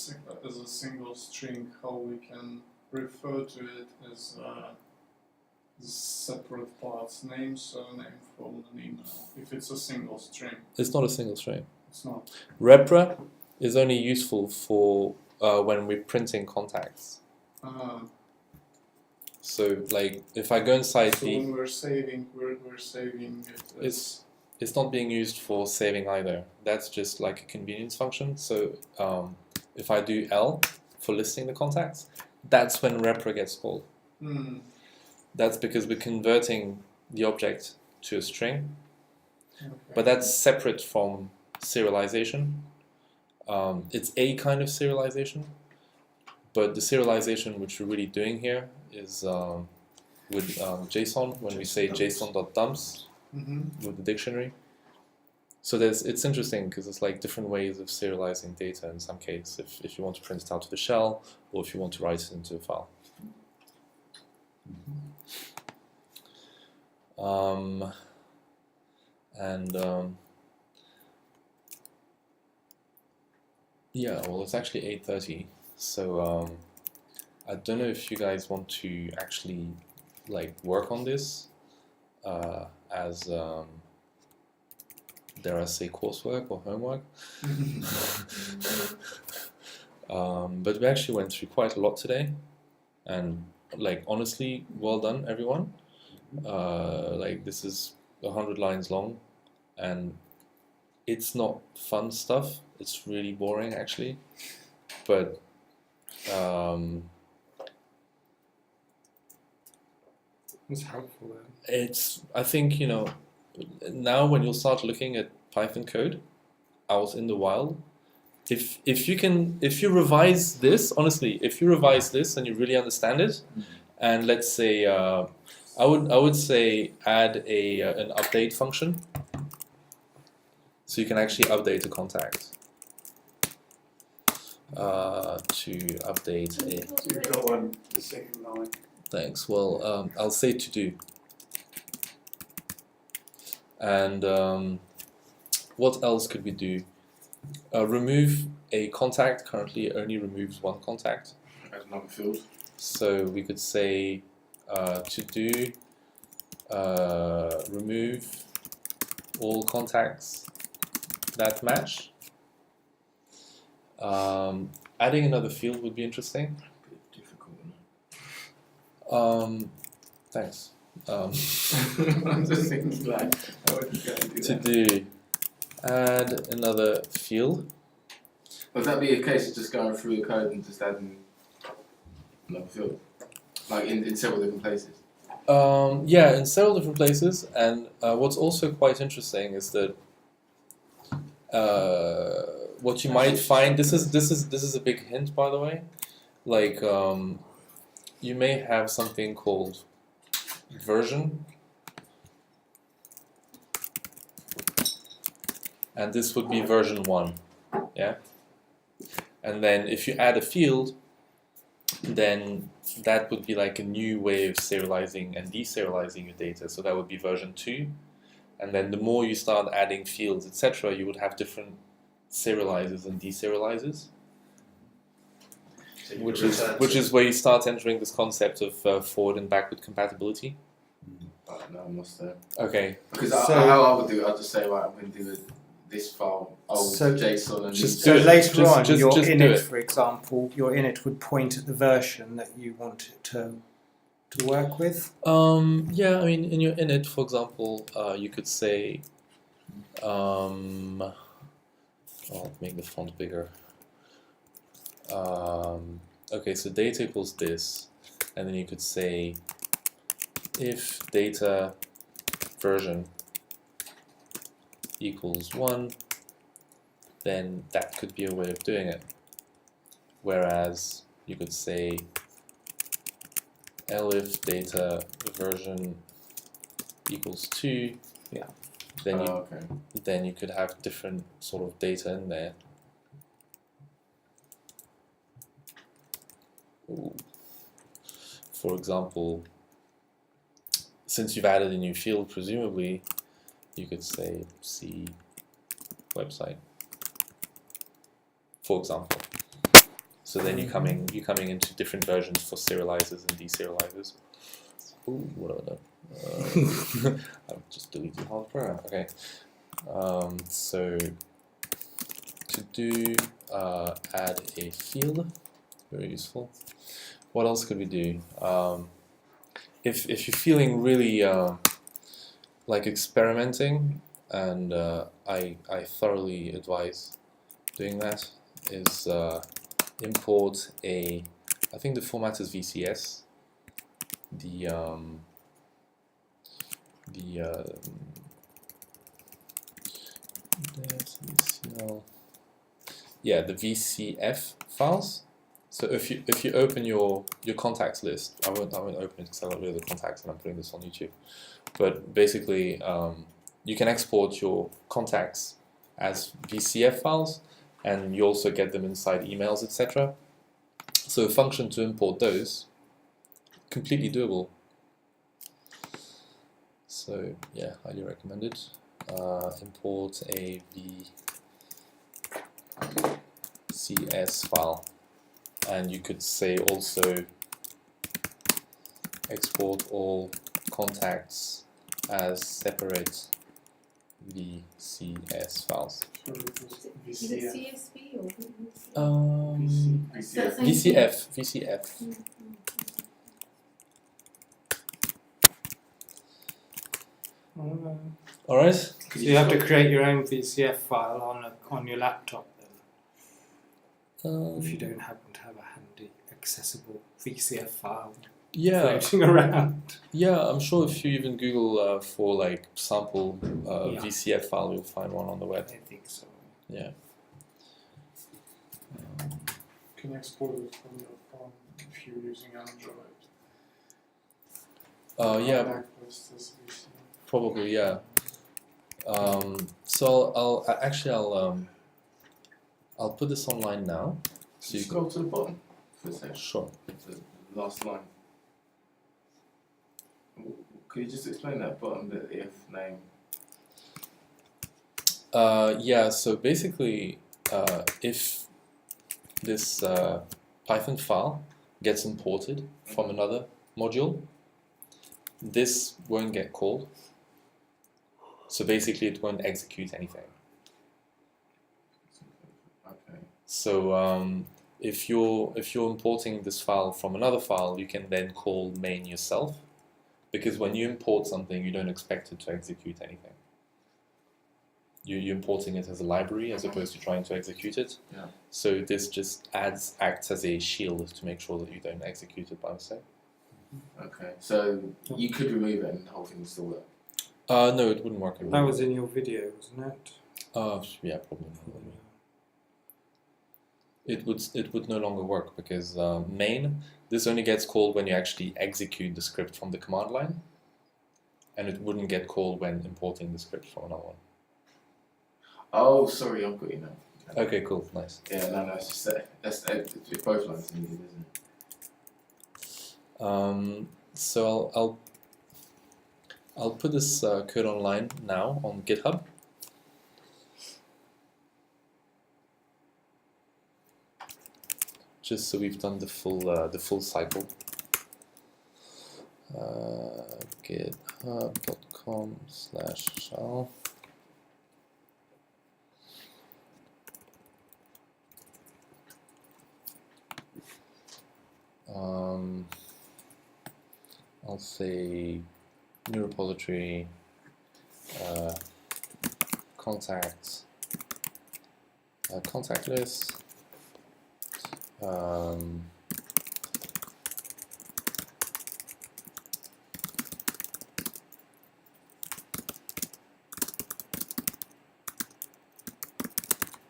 single string, how we can refer to it as separate parts: name, surname, phone, and email. If it's a single string, It's not a single string. it's not. Repra is only useful for when we're printing contacts. So like if I go inside So the, when we're saving, we're saving it as it's not being used for saving either. That's just like a convenience function. So if I do L for listing the contacts, that's when repra gets called. That's because we're converting the object to a string, okay. but that's separate from serialization. It's a kind of serialization, but the serialization which we're really doing here is with JSON, when we say JSON.dumps with the dictionary. So it's interesting because it's like different ways of serializing data in some case, if you want to print it out to the shell or if you want to write it into a file. Yeah, well, it's actually 8:30, so I don't know if you guys want to actually like work on this as dare I say coursework or homework. But we actually went through quite a lot today, and like honestly, well done everyone. Like this is 100 lines long, and it's not fun stuff. It's really boring actually, but It's helpful then. I think, now when you'll start looking at Python code out in the wild, if you revise this, honestly, if you revise this and you really understand it, and let's say I would say add an update function, so you can actually update a contact to update it. You've got one, the second line. Thanks. Well, I'll say to do. And what else could we do? Remove a contact. Currently, it only removes one contact. As another field. So we could say to do remove all contacts that match. Adding another field would be interesting. A bit difficult, isn't Thanks. it? I'm just thinking like, how would you go and do To that? do add another field. Would that be a case of just going through the code and just adding another field? Like in several different places? Yeah, in several different places. And what's also quite interesting is that what you might find, this is a big hint, by the way. Like you may have something called version, and this would be version 1, yeah. And then if you add a field, then that would be like a new way of serializing and deserializing your data. So that would be version 2. And then the more you start adding fields, etc., you would have different serializers and deserializers, So you which could is return which to- is where you start entering this concept of forward and backward compatibility. I don't know, I must say. Okay, Because So- how I would do it, I'd just say, right, I'm going to do this file, old So- JSON, and Just this- So do it. later Just- on, just your do init, it. for example, your init would point at the version that you want it to work with. yeah, I mean, in your init, for example, you could say, I'll make the font bigger. Okay, so data equals this, and then you could say if data version equals 1, then that could be a way of doing it. Whereas you could say elif data version equals 2, Yeah. okay. then you could have different sort of data in there. Ooh. For example, since you've added a new field, presumably you could say C website, for example. So then you're coming into different versions for serializers and deserializers. Ooh, what have I done? I've just deleted half the program. Okay. So to do add a field, very useful. What else could we do? If you're feeling really like experimenting, and I thoroughly advise doing that, is import a, I think the format is VCS. Yeah, the VCF files. So if you open your contacts list, I won't open it because I got rid of the contacts and I'm putting this on YouTube. But basically, you can export your contacts as VCF files, and you also get them inside emails, etc. So a function to import those, completely doable. So yeah, highly recommended. Import a VCS file, and you could say also export all contacts as separate VCS files. So it was Is it VCF. CSV or VCF? VCF. VCF. All right. So you have to create your own VCF file on your laptop then, if you don't happen to have a handy accessible VCF file. Yeah, floating around. yeah. I'm sure if you even Google for like sample Yeah. VCF file, you'll find one on the web. I think so. Yeah. You can export it from your phone if you're using Android. Yeah, Backlist this VCF. probably. Yeah. So I'll put this online now. So you Scroll to the bottom for a second. sure. The last line. Could you just explain that bottom bit, if name? Yeah. So basically, if this Python file gets imported from another module, this won't get called. So basically, it won't execute anything. Okay. So if you're importing this file from another file, you can then call main yourself, because when you import something, you don't expect it to execute anything. You're importing it as a library as opposed to trying to execute it. Yeah. So this just acts as a shield to make sure that you don't execute it by mistake. Okay. So you could remove it and the whole thing would still work. No, it wouldn't work. That was in your video, wasn't it? Yeah, probably. It would no longer work because main, this only gets called when you actually execute the script from the command line, and it wouldn't get called when importing the script from another one. Oh, sorry, I've got you now. Okay, cool, nice. Yeah, no, it's just that's it's both lines needed, isn't it? So I'll put this code online now on GitHub. Just so we've done the full cycle. github.com/shell. I'll say new repository, contact list.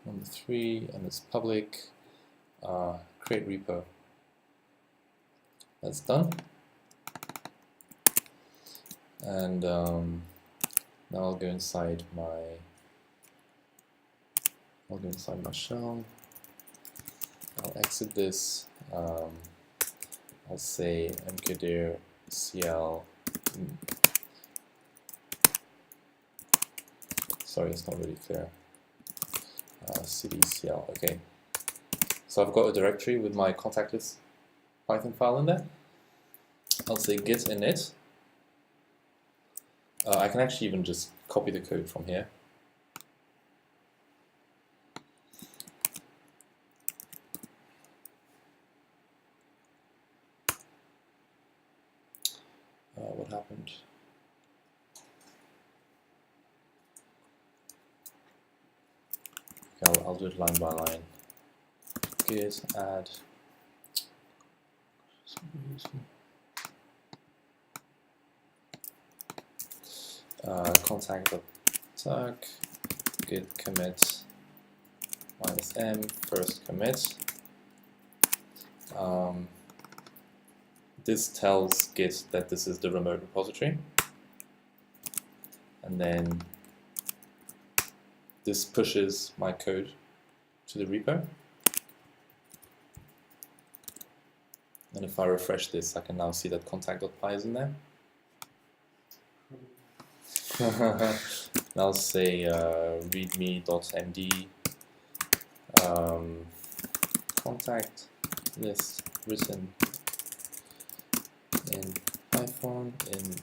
Number 3, and it's public. Create repo. That's done. And now I'll go inside my shell. I'll exit this. I'll say mkdir cl. Sorry, it's not really clear. cd cl. Okay. So I've got a directory with my contact list Python file in there. I'll say git init. I can actually even just copy the code from here. What happened? Okay, I'll do it line by line. Git add. Contact.tag git commit -m first commit. This tells Git that this is the remote repository, and then this pushes my code to the repo. And if I refresh this, I can now see that contact.py is in there. And I'll say readme.md contact list written in Python in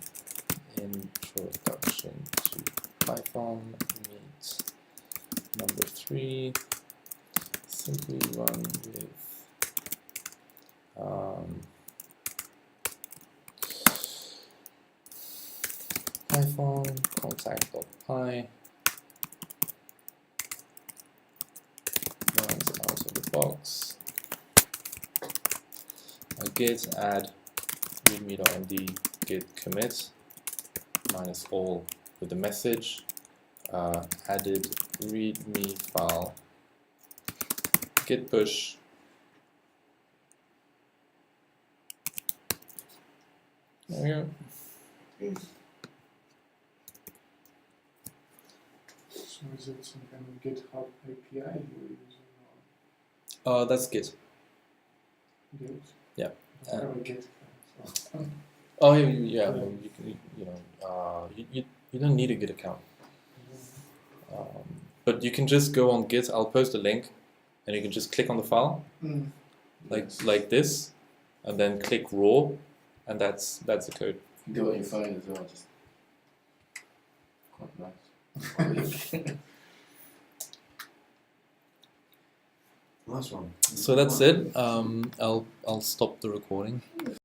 introduction to Python meet number 3 simply run with Python contact.py runs out of the box. Git add readme.md git commit minus all with the message, added readme file, git push, there we go. So is it some kind of GitHub API you're using That's Git. or Git? Yeah. I have a Git account, so Oh yeah, well, you can, you don't need a Git account. But you can just go on Git. I'll post a link, and you can just click on the file like this, and then click raw, and that's the code. You can do it on your phone as well, just quite nice. Last one. So that's it. I'll stop the recording.